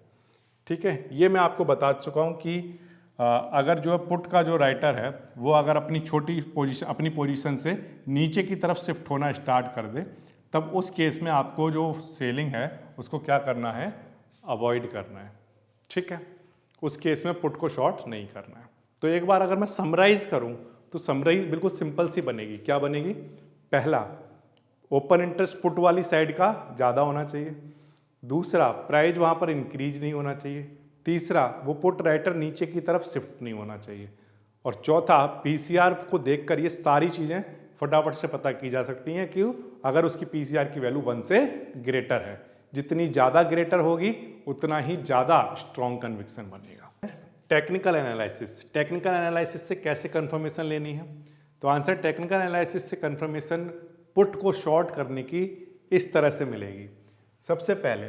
ठीक है। ये मैं आपको बता चुका हूँ कि अगर जो पुट का जो राइटर है वो अगर अपनी पोजीशन से नीचे की तरफ शिफ्ट होना स्टार्ट कर दे, तब उस केस में आपको जो सेलिंग है उसको क्या करना है, अवॉइड करना है, ठीक है। उस केस में पुट को शॉर्ट नहीं करना है। तो एक बार अगर मैं समराइज करूं तो समराइज बिल्कुल सिंपल सी बनेगी। क्या बनेगी? पहला, ओपन इंटरेस्ट पुट वाली साइड का ज़्यादा होना चाहिए। दूसरा, प्राइस वहाँ पर इंक्रीज नहीं होना चाहिए। तीसरा, वो पुट राइटर नीचे की तरफ शिफ्ट नहीं होना चाहिए। और चौथा, पीसीआर को देखकर ये सारी चीज़ें फटाफट से पता की जा सकती हैं। क्यों? अगर उसकी पीसीआर की वैल्यू 1 से ग्रेटर है। जितनी ज़्यादा ग्रेटर होगी उतना ही ज़्यादा स्ट्रॉन्ग कन्विक्शन बनेगा। टेक्निकल एनालिसिस, टेक्निकल एनालिसिस से कैसे कंफर्मेशन लेनी है? तो आंसर टेक्निकल एनालिसिस से कंफर्मेशन पुट को शॉर्ट करने की इस तरह से मिलेगी। सबसे पहले,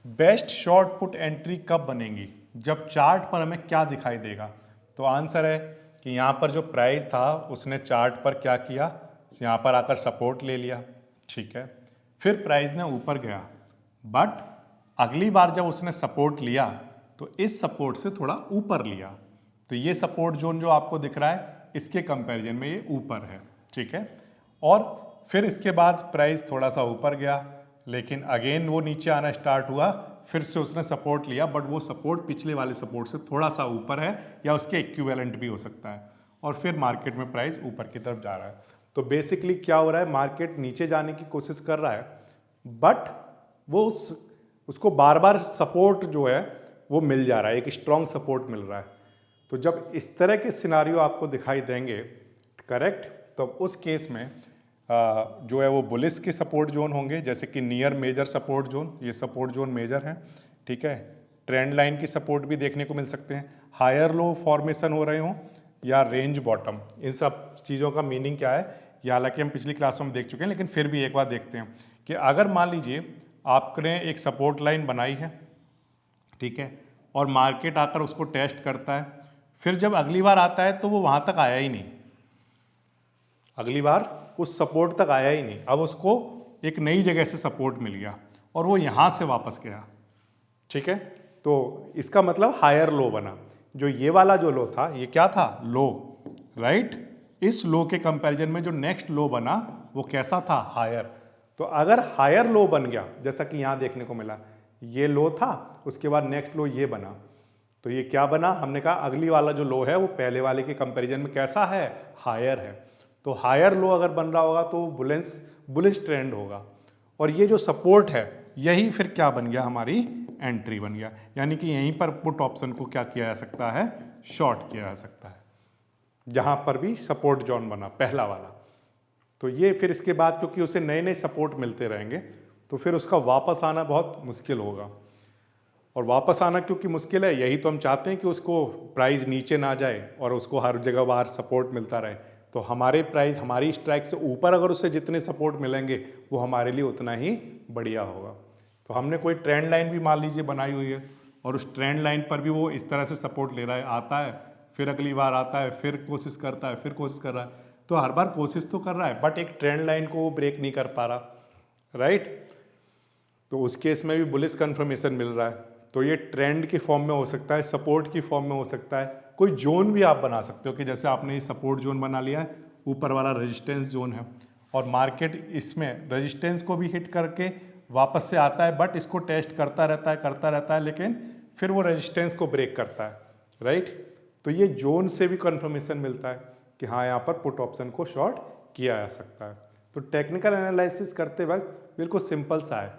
बेस्ट शॉर्ट पुट एंट्री कब बनेगी? जब चार्ट पर हमें क्या दिखाई देगा? तो आंसर है कि यहाँ पर जो प्राइस था उसने चार्ट पर क्या किया, यहाँ पर आकर सपोर्ट ले लिया, ठीक है। फिर प्राइस ने ऊपर गया, बट अगली बार जब उसने सपोर्ट लिया तो इस सपोर्ट से थोड़ा ऊपर लिया। तो ये सपोर्ट जोन जो आपको दिख रहा है इसके कंपैरिजन में ये ऊपर है, ठीक है। और फिर इसके बाद प्राइस थोड़ा सा ऊपर गया, लेकिन अगेन वो नीचे आना स्टार्ट हुआ, फिर से उसने सपोर्ट लिया, बट वो सपोर्ट पिछले वाले सपोर्ट से थोड़ा सा ऊपर है या उसके इक्विवेलेंट भी हो सकता है। और फिर मार्केट में प्राइस ऊपर की तरफ जा रहा है। तो बेसिकली क्या हो रहा है, मार्केट नीचे जाने की कोशिश कर रहा है, बट वो उसको बार बार सपोर्ट जो है वो मिल जा रहा है, एक स्ट्रॉन्ग सपोर्ट मिल रहा है। तो जब इस तरह के सिनारियो आपको दिखाई देंगे, करेक्ट, तो उस केस में जो है वो बुलिश के सपोर्ट जोन होंगे, जैसे कि नियर मेजर सपोर्ट जोन, ये सपोर्ट जोन मेजर है, ठीक है। ट्रेंड लाइन की सपोर्ट भी देखने को मिल सकते हैं, हायर लो फॉर्मेशन हो रहे हों या रेंज बॉटम। इन सब चीज़ों का मीनिंग क्या है ये हालांकि हम पिछली क्लासों में देख चुके हैं, लेकिन फिर भी एक बार देखते हैं कि अगर मान लीजिए आपने एक सपोर्ट लाइन बनाई है, ठीक है, और मार्केट आकर उसको टेस्ट करता है, फिर जब अगली बार आता है तो वो वहाँ तक आया ही नहीं, अगली बार उस सपोर्ट तक आया ही नहीं, अब उसको एक नई जगह से सपोर्ट मिल गया और वो यहाँ से वापस गया, ठीक है। तो इसका मतलब हायर लो बना। जो ये वाला जो लो था ये क्या था? लो, राइट। इस लो के कंपैरिजन में जो नेक्स्ट लो बना वो कैसा था? हायर। तो अगर हायर लो बन गया, जैसा कि यहाँ देखने को मिला, ये लो था, उसके बाद नेक्स्ट लो ये बना, तो ये क्या बना? हमने कहा अगली वाला जो लो है वो पहले वाले के कंपैरिजन में कैसा है? हायर है। तो हायर लो अगर बन रहा होगा तो बुलिश ट्रेंड होगा, और ये जो सपोर्ट है यही फिर क्या बन गया? हमारी एंट्री बन गया। यानी कि यहीं पर पुट ऑप्शन को क्या किया जा सकता है? शॉर्ट किया जा सकता है, जहां पर भी सपोर्ट जोन बना पहला वाला। तो ये फिर इसके बाद क्योंकि उसे नए नए सपोर्ट मिलते रहेंगे तो फिर उसका वापस आना बहुत मुश्किल होगा। और वापस आना क्योंकि मुश्किल है, यही तो हम चाहते हैं कि उसको प्राइस नीचे ना जाए और उसको हर जगह बाहर सपोर्ट मिलता रहे। तो हमारे प्राइस हमारी स्ट्राइक से ऊपर अगर उससे जितने सपोर्ट मिलेंगे वो हमारे लिए उतना ही बढ़िया होगा। तो हमने कोई ट्रेंड लाइन भी मान लीजिए बनाई हुई है और उस ट्रेंड लाइन पर भी वो इस तरह से सपोर्ट ले रहा है, आता है, फिर अगली बार आता है, फिर कोशिश करता है, फिर कोशिश कर रहा है। तो हर बार कोशिश तो कर रहा है बट एक ट्रेंड लाइन को वो ब्रेक नहीं कर पा रहा, राइट। तो उस केस में भी बुलिश कंफर्मेशन मिल रहा है। तो ये ट्रेंड के फॉर्म में हो सकता है, सपोर्ट की फॉर्म में हो सकता है, कोई जोन भी आप बना सकते हो कि जैसे आपने ये सपोर्ट जोन बना लिया है, ऊपर वाला रेजिस्टेंस जोन है और मार्केट इसमें रेजिस्टेंस को भी हिट करके वापस से आता है, बट इसको टेस्ट करता रहता है, लेकिन फिर वो रेजिस्टेंस को ब्रेक करता है, राइट। तो ये जोन से भी कंफर्मेशन मिलता है कि हाँ यहाँ पर पुट ऑप्शन को शॉर्ट किया जा सकता है। तो टेक्निकल एनालिसिस करते वक्त बिल्कुल सिंपल सा है।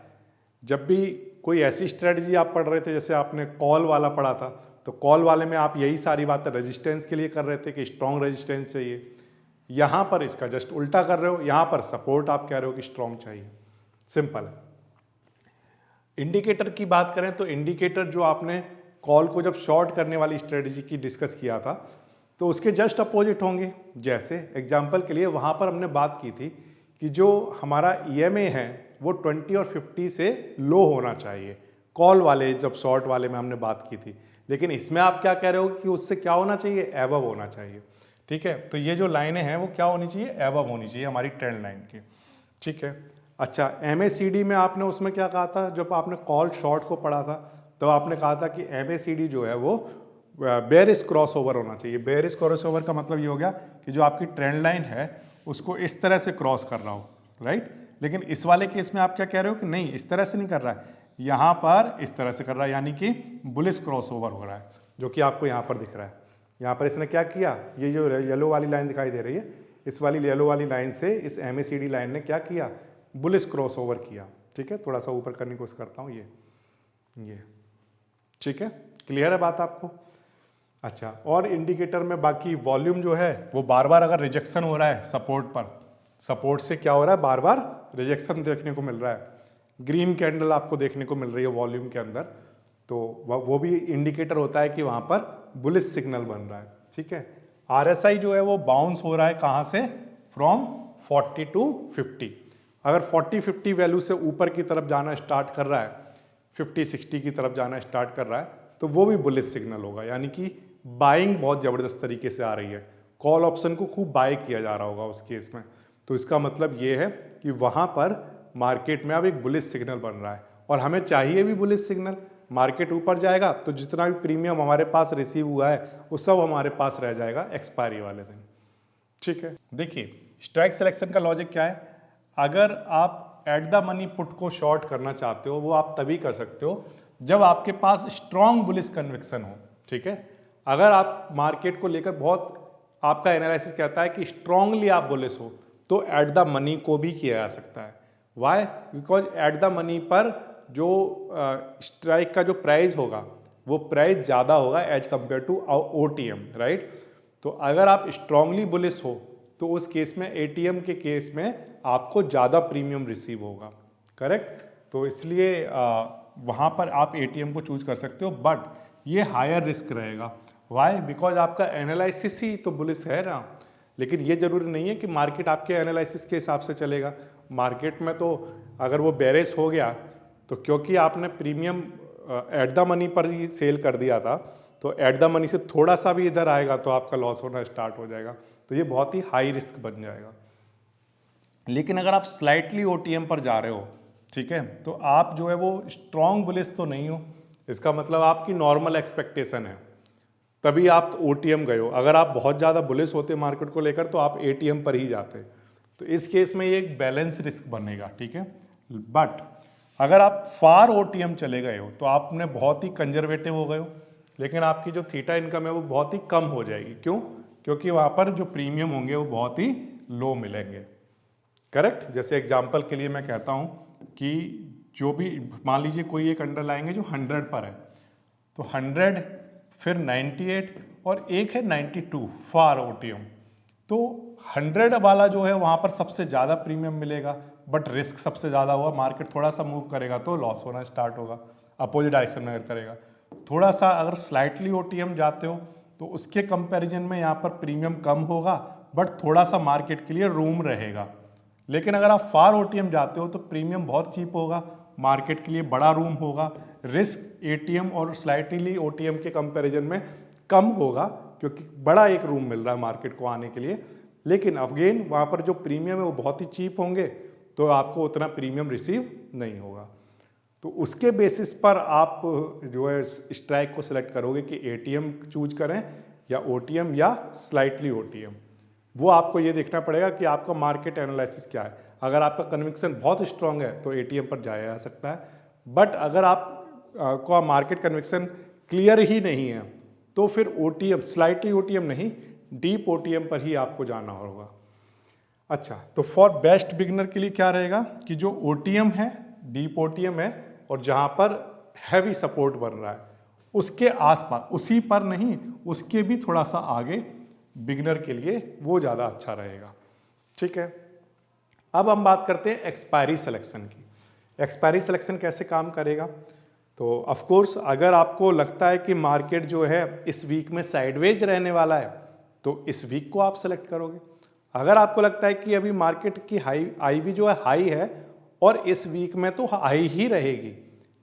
जब भी कोई ऐसी स्ट्रेटजी आप पढ़ रहे थे, जैसे आपने कॉल वाला पढ़ा था, तो कॉल वाले में आप यही सारी बातें रेजिस्टेंस के लिए कर रहे थे कि स्ट्रॉन्ग रेजिस्टेंस चाहिए। यहाँ पर इसका जस्ट उल्टा कर रहे हो, यहाँ पर सपोर्ट आप कह रहे हो कि स्ट्रॉन्ग चाहिए, सिंपल है। इंडिकेटर की बात करें तो इंडिकेटर जो आपने कॉल को जब शॉर्ट करने वाली स्ट्रेटजी की डिस्कस किया था तो उसके जस्ट अपोजिट होंगे। जैसे एग्जांपल के लिए वहाँ पर हमने बात की थी कि जो हमारा EMA है वो 20 और 50 से लो होना चाहिए, कॉल वाले जब शॉर्ट वाले में हमने बात की थी। लेकिन इसमें आप क्या कह रहे हो कि उससे क्या होना चाहिए, एबव होना चाहिए। ठीक है, तो ये जो लाइनें हैं वो क्या होनी चाहिए, एबव होनी चाहिए हमारी ट्रेंड लाइन की। ठीक है, अच्छा MACD में आपने उसमें क्या कहा था, जब आपने कॉल शॉर्ट को पढ़ा था तो आपने कहा था कि MACD जो है वो बेयरिश क्रॉसओवर होना चाहिए। बेयरिश क्रॉसओवर का मतलब ये हो गया कि जो आपकी ट्रेंड लाइन है उसको इस तरह से क्रॉस कर रहा हो, राइट। लेकिन इस वाले केस में आप क्या कह रहे हो कि नहीं, इस तरह से नहीं कर रहा है, यहाँ पर इस तरह से कर रहा है, यानी कि बुलिश क्रॉसओवर हो रहा है, जो कि आपको यहाँ पर दिख रहा है। यहाँ पर इसने क्या किया, ये जो येलो वाली लाइन दिखाई दे रही है, इस वाली येलो वाली लाइन से इस MACD लाइन ने क्या किया, बुलिश क्रॉसओवर किया। ठीक है, थोड़ा सा ऊपर करने की कोशिश करता हूँ, ये ठीक है, क्लियर है बात आपको। अच्छा, और इंडिकेटर में बाकी वॉल्यूम जो है वो बार बार अगर रिजेक्शन हो रहा है सपोर्ट पर, सपोर्ट से क्या हो रहा है, बार बार रिजेक्शन देखने को मिल रहा है, ग्रीन कैंडल आपको देखने को मिल रही है वॉल्यूम के अंदर, तो वो भी इंडिकेटर होता है कि वहाँ पर बुलिश सिग्नल बन रहा है। ठीक है, RSI जो है वो बाउंस हो रहा है कहाँ से, फ्रॉम 40 to 50। अगर 40-50 वैल्यू से ऊपर की तरफ जाना स्टार्ट कर रहा है, 50-60 की तरफ जाना स्टार्ट कर रहा है, तो वो भी बुलिश सिग्नल होगा, यानी कि बाइंग बहुत ज़बरदस्त तरीके से आ रही है, कॉल ऑप्शन को खूब बाय किया जा रहा होगा उस केस में। तो इसका मतलब ये है कि वहाँ पर मार्केट में अब एक बुलिश सिग्नल बन रहा है, और हमें चाहिए भी बुलिश सिग्नल। मार्केट ऊपर जाएगा तो जितना भी प्रीमियम हमारे पास रिसीव हुआ है वो सब हमारे पास रह जाएगा एक्सपायरी वाले दिन। ठीक है, देखिए स्ट्राइक सिलेक्शन का लॉजिक क्या है, अगर आप एट द मनी पुट को शॉर्ट करना चाहते हो वो आप तभी कर सकते हो जब आपके पास स्ट्रॉन्ग बुलिश कन्विक्शन हो। ठीक है, अगर आप मार्केट को लेकर बहुत, आपका एनालिसिस कहता है कि स्ट्रांगली आप बुलिश हो, तो एट द मनी को भी किया जा सकता है। Why, because at the money पर जो स्ट्राइक का जो प्राइस होगा वो प्राइस ज़्यादा होगा as compared to OTM, right. तो अगर आप स्ट्रांगली बुलिश हो तो उस केस में ATM के केस में आपको ज़्यादा प्रीमियम रिसीव होगा, करेक्ट। तो इसलिए वहाँ पर आप ATM को चूज कर सकते हो, बट ये हायर रिस्क रहेगा। वाई, बिकॉज आपका एनालिसिस ही तो बुलिश है ना, लेकिन ये जरूरी नहीं है कि मार्केट आपके एनालिसिस के हिसाब से चलेगा। मार्केट में तो अगर वो बेरिश हो गया तो क्योंकि आपने प्रीमियम एट द मनी पर ही सेल कर दिया था, तो एट द मनी से थोड़ा सा भी इधर आएगा तो आपका लॉस होना स्टार्ट हो जाएगा, तो ये बहुत ही हाई रिस्क बन जाएगा। लेकिन अगर आप स्लाइटली OTM पर जा रहे हो, ठीक है, तो आप जो है वो स्ट्रॉन्ग बुलिश तो नहीं हो, इसका मतलब आपकी नॉर्मल एक्सपेक्टेशन है, तभी आप OTM गए हो। अगर आप बहुत ज़्यादा बुलिश होते मार्केट को लेकर तो आप ATM पर ही जाते, तो इस केस में ये एक बैलेंस रिस्क बनेगा। ठीक है, बट अगर आप फार OTM चले गए हो तो आपने बहुत ही कंजर्वेटिव हो गए हो, लेकिन आपकी जो थीटा इनकम है वो बहुत ही कम हो जाएगी। क्यों? क्योंकि वहाँ पर जो प्रीमियम होंगे वो बहुत ही लो मिलेंगे, करेक्ट। जैसे एग्जाम्पल के लिए मैं कहता हूँ कि जो भी मान लीजिए कोई एक अंडरलाइंग है जो 100 पर है, तो 100 फिर 98 और एक है 92 फार OTM, तो 100 वाला जो है वहाँ पर सबसे ज़्यादा प्रीमियम मिलेगा, बट रिस्क सबसे ज़्यादा हुआ। मार्केट थोड़ा सा मूव करेगा तो लॉस होना स्टार्ट होगा, अपोजिट डायरेक्शन में अगर करेगा। थोड़ा सा अगर स्लाइटली OTM जाते हो तो उसके कंपैरिजन में यहाँ पर प्रीमियम कम होगा, बट थोड़ा सा मार्केट के लिए रूम रहेगा। लेकिन अगर आप फार OTM जाते हो तो प्रीमियम बहुत चीप होगा, मार्केट के लिए बड़ा रूम होगा, रिस्क ATM और स्लाइटली OTM के कंपैरिजन में कम होगा, क्योंकि बड़ा एक रूम मिल रहा है मार्केट को आने के लिए। लेकिन अगेन वहाँ पर जो प्रीमियम है वो बहुत ही चीप होंगे, तो आपको उतना प्रीमियम रिसीव नहीं होगा। तो उसके बेसिस पर आप जो है स्ट्राइक को सिलेक्ट करोगे कि ATM चूज करें या OTM या स्लाइटली OTM। वो आपको ये देखना पड़ेगा कि आपका मार्केट एनालिसिस क्या है। अगर आपका कन्विक्शन बहुत स्ट्रांग है तो ATM पर जाया जा सकता है, बट अगर आप का मार्केट कन्विक्शन क्लियर ही नहीं है तो फिर OTM, स्लाइटली OTM नहीं, डीप OTM पर ही आपको जाना होगा। अच्छा, तो फॉर बेस्ट बिगिनर के लिए क्या रहेगा कि जो OTM है, डीप OTM है, और जहाँ पर हैवी सपोर्ट बन रहा है उसके आसपास, उसी पर नहीं, उसके भी थोड़ा सा आगे बिगिनर के लिए वो ज़्यादा अच्छा रहेगा। ठीक है, अब हम बात करते हैं एक्सपायरी सिलेक्शन की। एक्सपायरी सिलेक्शन कैसे काम करेगा? तो ऑफ कोर्स अगर आपको लगता है कि मार्केट जो है इस वीक में साइडवेज रहने वाला है तो इस वीक को आप सेलेक्ट करोगे। अगर आपको लगता है कि अभी मार्केट की हाई भी जो है हाई है और इस वीक में तो हाई ही रहेगी,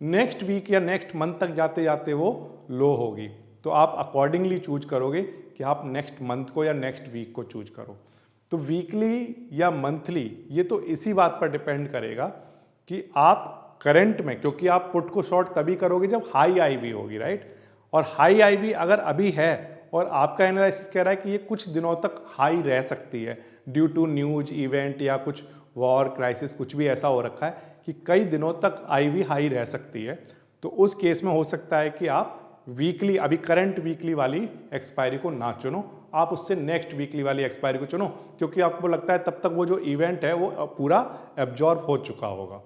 नेक्स्ट वीक या नेक्स्ट मंथ तक जाते जाते वो लो होगी। तो आप अकॉर्डिंगली चूज करोगे कि आप नेक्स्ट मंथ को या नेक्स्ट वीक को चूज करो। तो वीकली या मंथली ये तो इसी बात पर डिपेंड करेगा कि आप करंट में, क्योंकि आप पुट को शॉर्ट तभी करोगे जब हाई आईवी होगी, राइट। और हाई आईवी अगर अभी है और आपका एनालिसिस कह रहा है कि ये कुछ दिनों तक हाई रह सकती है ड्यू टू न्यूज इवेंट या कुछ वॉर क्राइसिस, कुछ भी ऐसा हो रखा है कि कई दिनों तक आईवी हाई रह सकती है, तो उस केस में हो सकता है कि आप वीकली, अभी करंट वीकली वाली एक्सपायरी को ना चुनो, आप उससे नेक्स्ट वीकली वाली एक्सपायरी को चुनो, क्योंकि आपको लगता है तब तक वो जो इवेंट है वो पूरा एब्जॉर्ब हो चुका होगा,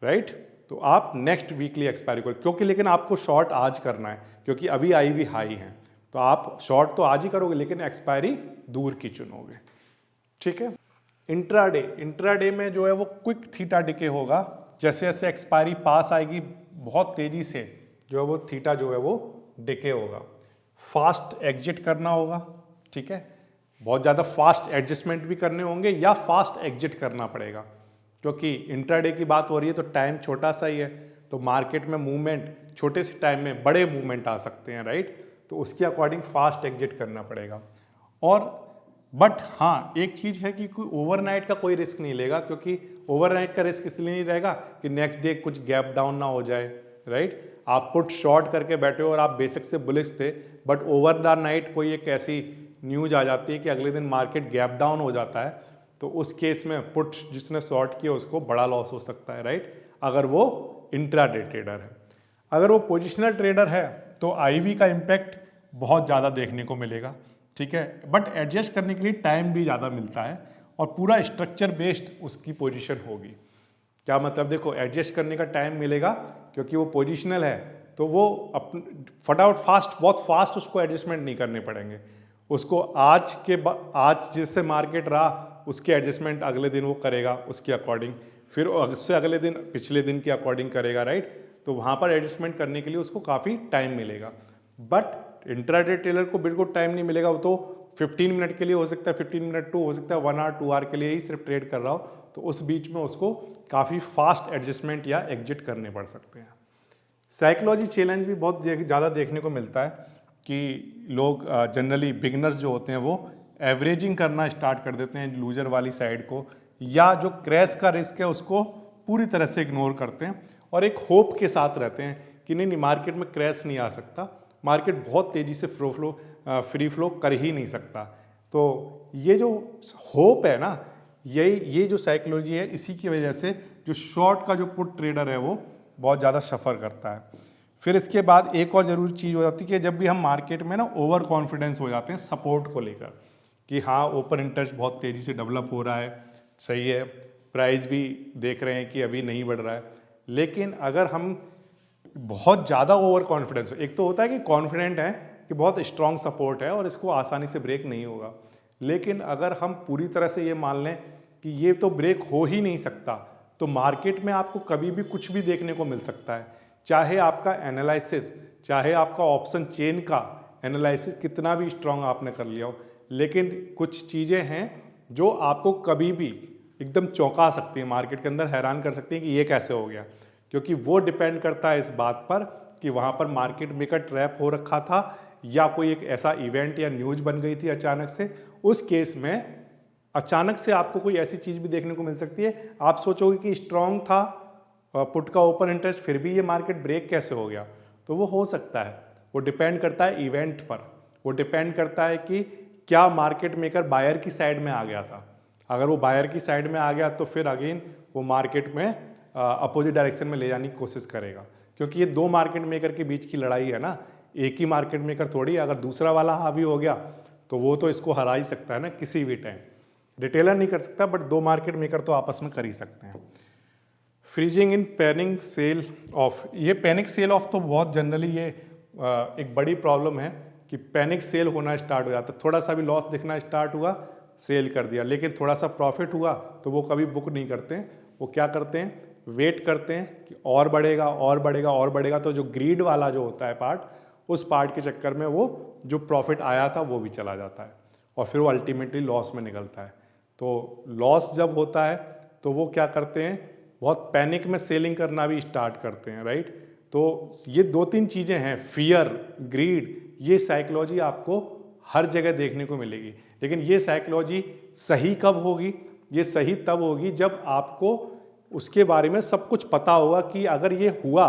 राइट। तो आप नेक्स्ट वीकली एक्सपायरी को, क्योंकि लेकिन आपको शॉर्ट आज करना है क्योंकि अभी आईवी हाई है, तो आप शॉर्ट तो आज ही करोगे लेकिन एक्सपायरी दूर की चुनोगे, ठीक है। इंट्राडे में जो है वो क्विक थीटा डिके होगा, जैसे जैसे एक्सपायरी पास आएगी बहुत तेजी से जो है वो थीटा जो है वो डिके होगा। फास्ट एग्जिट करना होगा, ठीक है, बहुत ज़्यादा फास्ट एडजस्टमेंट भी करने होंगे या फास्ट एग्जिट करना पड़ेगा, क्योंकि इंट्राडे की बात हो रही है तो टाइम छोटा सा ही है, तो मार्केट में मूवमेंट छोटे से टाइम में बड़े मूवमेंट आ सकते हैं, राइट। तो उसके अकॉर्डिंग फास्ट एग्जिट करना पड़ेगा। और बट हाँ, एक चीज़ है कि कोई ओवरनाइट का कोई रिस्क नहीं लेगा, क्योंकि ओवरनाइट का रिस्क इसलिए नहीं रहेगा कि नेक्स्ट डे कुछ गैप डाउन ना हो जाए, राइट। आप पुट शॉर्ट करके बैठे हो और आप बेसिक से बुलिश थे, बट ओवर द नाइट कोई एक ऐसी न्यूज आ जाती है कि अगले दिन मार्केट गैप डाउन हो जाता है, तो उस केस में पुट जिसने शॉर्ट किया उसको बड़ा लॉस हो सकता है, राइट, अगर वो इंट्राडे ट्रेडर है। अगर वो पोजिशनल ट्रेडर है तो आईवी का इम्पैक्ट बहुत ज़्यादा देखने को मिलेगा, ठीक है, बट एडजस्ट करने के लिए टाइम भी ज़्यादा मिलता है और पूरा स्ट्रक्चर बेस्ड उसकी पोजीशन होगी। क्या मतलब, देखो एडजस्ट करने का टाइम मिलेगा क्योंकि वो पोजीशनल है, तो वो फटाफट बहुत फास्ट उसको एडजस्टमेंट नहीं करने पड़ेंगे, उसको आज जिससे मार्केट रहा उसके एडजस्टमेंट अगले दिन वो करेगा उसके अकॉर्डिंग, फिर उससे अगले दिन पिछले दिन के अकॉर्डिंग करेगा, राइट। तो वहाँ पर एडजस्टमेंट करने के लिए उसको काफ़ी टाइम मिलेगा, बट इंट्राडे ट्रेडर को बिल्कुल टाइम नहीं मिलेगा। वो तो 15 मिनट के लिए हो सकता है, 15 मिनट टू हो सकता है 1 आवर 2 आवर के लिए ही सिर्फ ट्रेड कर रहा हो, तो उस बीच में उसको काफ़ी फास्ट एडजस्टमेंट या एग्जिट करने पड़ सकते हैं। साइकोलॉजी चैलेंज भी बहुत ज़्यादा देखने को मिलता है कि लोग जनरली बिगनर्स जो होते हैं वो एवरेजिंग करना स्टार्ट कर देते हैं लूजर वाली साइड को, या जो क्रैश का रिस्क है उसको पूरी तरह से इग्नोर करते हैं और एक होप के साथ रहते हैं कि नहीं मार्केट में क्रैश नहीं आ सकता, मार्केट बहुत तेज़ी से फ्री फ्लो कर ही नहीं सकता। तो ये जो होप है ना, ये जो साइकोलॉजी है, इसी की वजह से जो शॉर्ट का जो पुट ट्रेडर है वो बहुत ज़्यादा सफ़र करता है। फिर इसके बाद एक और ज़रूरी चीज़ हो जाती है कि जब भी हम मार्केट में ना ओवर कॉन्फिडेंस हो जाते हैं सपोर्ट को लेकर कि हाँ ओपन इंटरेस्ट बहुत तेज़ी से डेवलप हो रहा है, सही है, प्राइस भी देख रहे हैं कि अभी नहीं बढ़ रहा है, लेकिन अगर हम बहुत ज़्यादा ओवर कॉन्फिडेंस, एक तो होता है कि कॉन्फिडेंट है कि बहुत स्ट्रॉन्ग सपोर्ट है और इसको आसानी से ब्रेक नहीं होगा, लेकिन अगर हम पूरी तरह से ये मान लें कि ये तो ब्रेक हो ही नहीं सकता, तो मार्केट में आपको कभी भी कुछ भी देखने को मिल सकता है, चाहे आपका एनालिसिस, चाहे आपका ऑप्शन चेन का एनालिसिस कितना भी स्ट्रॉन्ग आपने कर लिया हो, लेकिन कुछ चीज़ें हैं जो आपको कभी भी एकदम चौंका सकती है, मार्केट के अंदर हैरान कर सकती है कि ये कैसे हो गया, क्योंकि वो डिपेंड करता है इस बात पर कि वहाँ पर मार्केट मेकर ट्रैप हो रखा था या कोई एक ऐसा इवेंट या न्यूज बन गई थी अचानक से। उस केस में अचानक से आपको कोई ऐसी चीज़ भी देखने को मिल सकती है, आप सोचोगे कि स्ट्रॉन्ग था पुट का ओपन इंटरेस्ट, फिर भी ये मार्केट ब्रेक कैसे हो गया, तो वो हो सकता है। वो डिपेंड करता है इवेंट पर, वो डिपेंड करता है कि क्या मार्केट मेकर बायर की साइड में आ गया था। अगर वो बायर की साइड में आ गया तो फिर अगेन वो मार्केट में अपोजिट डायरेक्शन में ले जाने की कोशिश करेगा, क्योंकि ये दो मार्केट मेकर के बीच की लड़ाई है ना, एक ही मार्केट मेकर थोड़ी, अगर दूसरा वाला हावी हो गया तो वो तो इसको हरा ही सकता है ना किसी भी टाइम, रिटेलर नहीं कर सकता बट दो मार्केट मेकर तो आपस में कर ही सकते हैं। Freezing in panic sell off, ये पैनिक सेल ऑफ तो बहुत जनरली ये एक बड़ी प्रॉब्लम है कि पैनिक सेल होना स्टार्ट हो जाता है, थोड़ा सा भी लॉस दिखना स्टार्ट हुआ सेल कर दिया, लेकिन थोड़ा सा प्रॉफिट हुआ तो वो कभी बुक नहीं करते हैं, वो क्या करते हैं वेट करते हैं कि और बढ़ेगा और बढ़ेगा और बढ़ेगा, तो जो ग्रीड वाला जो होता है पार्ट, उस पार्ट के चक्कर में वो जो प्रॉफिट आया था वो भी चला जाता है और फिर वो अल्टीमेटली लॉस में निकलता है। तो लॉस जब होता है तो वो क्या करते हैं, बहुत पैनिक में सेलिंग करना भी स्टार्ट करते हैं, राइट। तो ये 2-3 चीज़ें हैं, फियर, ग्रीड, ये साइकोलॉजी आपको हर जगह देखने को मिलेगी। लेकिन ये साइकोलॉजी सही कब होगी? ये सही तब होगी जब आपको उसके बारे में सब कुछ पता होगा कि अगर ये हुआ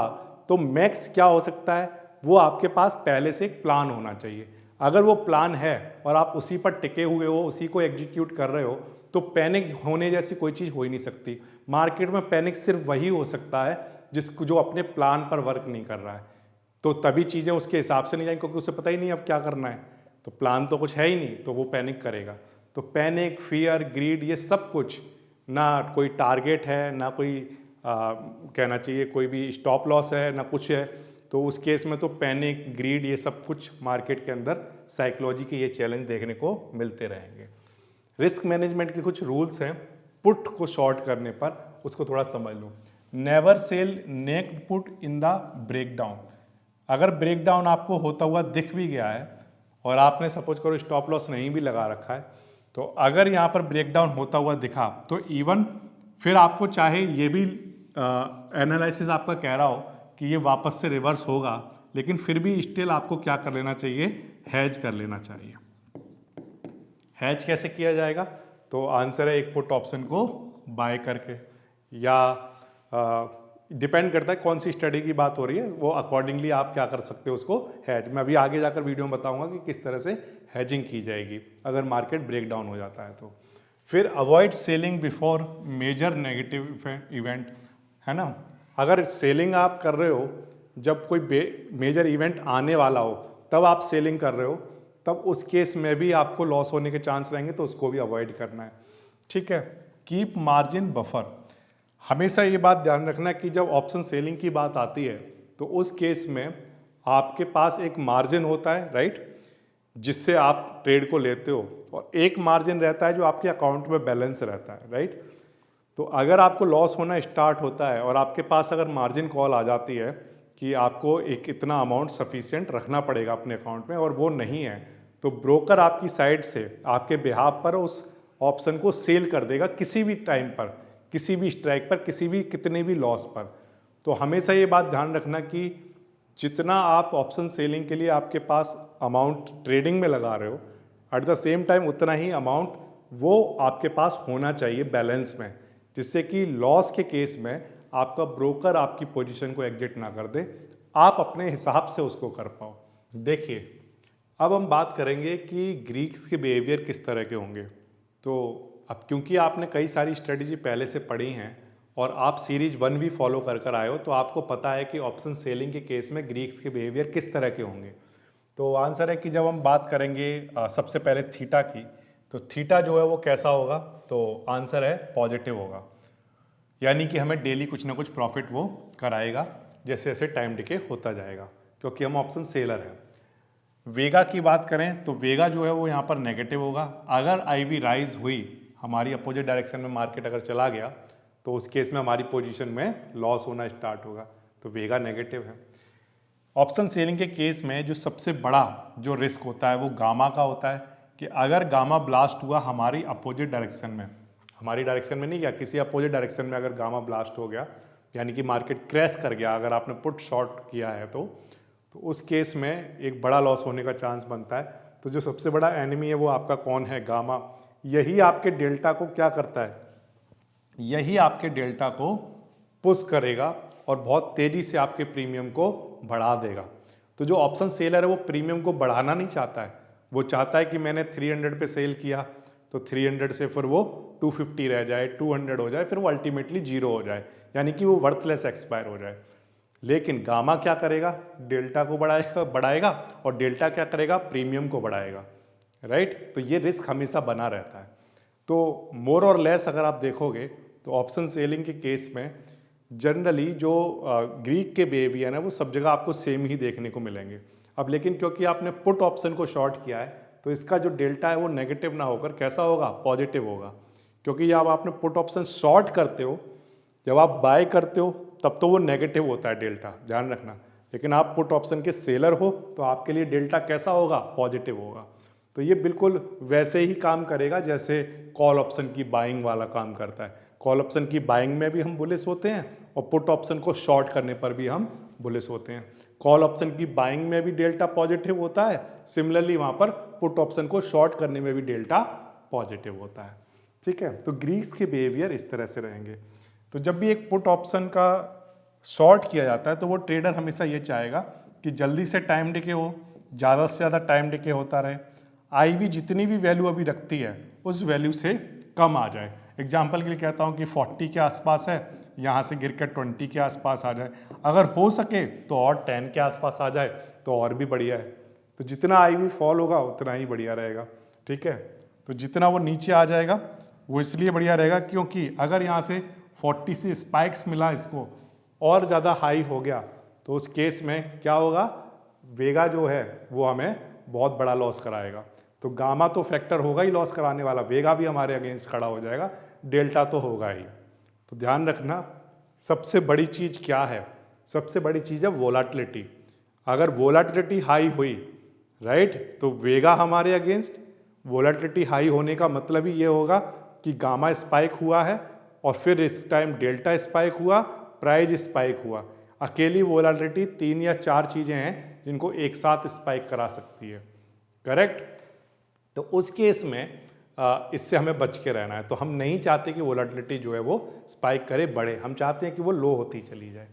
तो मैक्स क्या हो सकता है, वो आपके पास पहले से एक प्लान होना चाहिए। अगर वो प्लान है और आप उसी पर टिके हुए हो, उसी को एग्जीक्यूट कर रहे हो, तो पैनिक होने जैसी कोई चीज़ हो ही नहीं सकती। मार्केट में पैनिक सिर्फ वही हो सकता है जिसको जो अपने प्लान पर वर्क नहीं कर रहा है, तो तभी चीज़ें उसके हिसाब से नहीं जाएंगी, क्योंकि उसे पता ही नहीं अब क्या करना है, तो प्लान तो कुछ है ही नहीं, तो वो पैनिक करेगा। तो पैनिक, फियर, ग्रीड, ये सब कुछ, ना कोई टारगेट है, ना कोई कहना चाहिए कोई भी स्टॉप लॉस है, ना कुछ है, तो उस केस में तो पैनिक, ग्रीड, ये सब कुछ मार्केट के अंदर साइकोलॉजी के ये चैलेंज देखने को मिलते रहेंगे। रिस्क मैनेजमेंट के कुछ रूल्स हैं पुट को शॉर्ट करने पर, उसको थोड़ा समझ लो। Never sell naked put in the breakdown. अगर ब्रेकडाउन आपको होता हुआ दिख भी गया है और आपने सपोज करो स्टॉप लॉस नहीं भी लगा रखा है, तो अगर यहाँ पर ब्रेकडाउन होता हुआ दिखा तो इवन फिर आपको चाहे ये भी एनालिसिस आपका कह रहा हो कि ये वापस से रिवर्स होगा, लेकिन फिर भी स्टिल आपको क्या कर लेना चाहिए, हेज कर लेना चाहिए। हेज कैसे किया जाएगा? तो आंसर है एक पुट ऑप्शन को बाय करके, या डिपेंड करता है कौन सी स्टडी की बात हो रही है, वो अकॉर्डिंगली आप क्या कर सकते हो उसको हेज। मैं अभी आगे जाकर वीडियो में बताऊंगा कि किस तरह से हेजिंग की जाएगी अगर मार्केट ब्रेकडाउन हो जाता है तो। फिर avoid selling before major negative event, है ना। अगर सेलिंग आप कर रहे हो जब कोई मेजर इवेंट आने वाला हो तब आप सेलिंग कर रहे हो, तब उस केस में भी आपको लॉस होने के चांस रहेंगे, तो उसको भी अवॉइड करना है, ठीक है। Keep margin buffer. हमेशा ये बात ध्यान रखना कि जब ऑप्शन सेलिंग की बात आती है तो उस केस में आपके पास एक मार्जिन होता है, राइट, जिससे आप ट्रेड को लेते हो, और एक मार्जिन रहता है जो आपके अकाउंट में बैलेंस रहता है, राइट। तो अगर आपको लॉस होना स्टार्ट होता है और आपके पास अगर मार्जिन कॉल आ जाती है कि आपको एक इतना अमाउंट सफिशिएंट रखना पड़ेगा अपने अकाउंट में और वो नहीं है, तो ब्रोकर आपकी साइड से आपके बिहाफ पर उस ऑप्शन को सेल कर देगा किसी भी टाइम पर, किसी भी स्ट्राइक पर, किसी भी कितने भी लॉस पर। तो हमेशा ये बात ध्यान रखना कि जितना आप ऑप्शन सेलिंग के लिए आपके पास अमाउंट ट्रेडिंग में लगा रहे हो, एट द सेम टाइम उतना ही अमाउंट वो आपके पास होना चाहिए बैलेंस में, जिससे कि लॉस के केस में आपका ब्रोकर आपकी पोजीशन को एग्जिट ना कर दे, आप अपने हिसाब से उसको कर पाओ। देखिए, अब हम बात करेंगे कि ग्रीक्स के बिहेवियर किस तरह के होंगे। तो अब क्योंकि आपने कई सारी स्ट्रेटजी पहले से पढ़ी हैं और आप सीरीज 1 भी फॉलो कर कर आए हो, तो आपको पता है कि ऑप्शन सेलिंग के केस में ग्रीक्स के बिहेवियर किस तरह के होंगे। तो आंसर है कि जब हम बात करेंगे सबसे पहले थीटा की, तो थीटा जो है वो कैसा होगा, तो आंसर है पॉजिटिव होगा, यानी कि हमें डेली कुछ ना कुछ प्रॉफिट वो कराएगा जैसे जैसे टाइम डिके होता जाएगा, क्योंकि हम ऑप्शन सेलर हैं। वेगा की बात करें तो वेगा जो है वो यहाँ पर नेगेटिव होगा। अगर आईवी राइज हुई, हमारी अपोजिट डायरेक्शन में मार्केट अगर चला गया, तो उस केस में हमारी पोजीशन में लॉस होना स्टार्ट होगा, तो वेगा नेगेटिव है। ऑप्शन सेलिंग के केस में जो सबसे बड़ा जो रिस्क होता है वो गामा का होता है, कि अगर गामा ब्लास्ट हुआ हमारी अपोजिट डायरेक्शन में, हमारी डायरेक्शन में नहीं गया, किसी अपोजिट डायरेक्शन में अगर गामा ब्लास्ट हो गया, यानी कि मार्केट क्रैश कर गया, अगर आपने पुट शॉर्ट किया है तो उस केस में एक बड़ा लॉस होने का चांस बनता है। तो जो सबसे बड़ा एनिमी है वो आपका कौन है, गामा। यही आपके डेल्टा को क्या करता है, यही आपके डेल्टा को पुश करेगा और बहुत तेजी से आपके प्रीमियम को बढ़ा देगा। तो जो ऑप्शन सेलर है वो प्रीमियम को बढ़ाना नहीं चाहता है, वो चाहता है कि मैंने 300 पे सेल किया तो 300 से फिर वो 250 रह जाए, 200 हो जाए, फिर वो अल्टीमेटली 0 हो जाए, यानी कि वो वर्थलेस एक्सपायर हो जाए। लेकिन गामा क्या करेगा, डेल्टा को बढ़ाएगा और डेल्टा क्या करेगा, प्रीमियम को बढ़ाएगा, राइट। तो ये रिस्क हमेशा बना रहता है। तो मोर और लेस अगर आप देखोगे तो ऑप्शन सेलिंग के केस में जनरली जो ग्रीक के बिहेवियर है वो सब जगह आपको सेम ही देखने को मिलेंगे। अब लेकिन क्योंकि आपने पुट ऑप्शन को शॉर्ट किया है, तो इसका जो डेल्टा है वो नेगेटिव ना होकर कैसा होगा, पॉजिटिव होगा, क्योंकि जब आपने पुट ऑप्शन शॉर्ट करते हो, जब आप बाय करते हो तब तो वो नेगेटिव होता है डेल्टा, ध्यान रखना। लेकिन आप पुट ऑप्शन के सेलर हो तो आपके लिए डेल्टा कैसा होगा, पॉजिटिव होगा। तो ये बिल्कुल वैसे ही काम करेगा जैसे कॉल ऑप्शन की बाइंग वाला काम करता है। कॉल ऑप्शन की बाइंग में भी हम बुलिश होते हैं और पुट ऑप्शन को शॉर्ट करने पर भी हम बुलिश होते हैं। कॉल ऑप्शन की बाइंग में भी डेल्टा पॉजिटिव होता है, सिमिलरली वहां पर पुट ऑप्शन को शॉर्ट करने में भी डेल्टा पॉजिटिव होता है। ठीक है, तो ग्रीक्स के बिहेवियर इस तरह से रहेंगे। तो जब भी एक पुट ऑप्शन का शॉर्ट किया जाता है तो वो ट्रेडर हमेशा ये चाहेगा कि जल्दी से टाइम डिके हो, ज़्यादा से ज़्यादा टाइम डिके होता रहे, IV जितनी भी वैल्यू अभी रखती है उस वैल्यू से कम आ जाए। एग्जाम्पल के लिए कहता हूँ कि 40 के आसपास है, यहाँ से गिर कर 20 के आसपास आ जाए, अगर हो सके तो और 10 के आसपास आ जाए तो और भी बढ़िया है। तो जितना IV फॉल होगा उतना ही बढ़िया रहेगा। ठीक है, तो जितना वो नीचे आ जाएगा वो इसलिए बढ़िया रहेगा क्योंकि अगर यहाँ से 40 से स्पाइक्स मिला इसको और ज़्यादा हाई हो गया तो उस केस में क्या होगा, वेगा जो है वो हमें बहुत बड़ा लॉस कराएगा। तो गामा तो फैक्टर होगा ही लॉस कराने वाला, वेगा भी हमारे अगेंस्ट खड़ा हो जाएगा, डेल्टा तो होगा ही। तो ध्यान रखना, सबसे बड़ी चीज़ क्या है, सबसे बड़ी चीज़ है वोलाटिलिटी। अगर वोलाटिलिटी हाई हुई, राइट, तो वेगा हमारे अगेंस्ट, वोलाटिलिटी हाई होने का मतलब ही ये होगा कि गामा स्पाइक हुआ है और फिर इस टाइम डेल्टा स्पाइक हुआ, प्राइस स्पाइक हुआ। अकेली वोलाटिलिटी 3 या 4 चीज़ें हैं जिनको एक साथ स्पाइक करा सकती है, करेक्ट। तो उस केस में इससे हमें बच के रहना है। तो हम नहीं चाहते कि वोलाटिलिटी जो है वो स्पाइक करे, बढ़े, हम चाहते हैं कि वो लो होती चली जाए।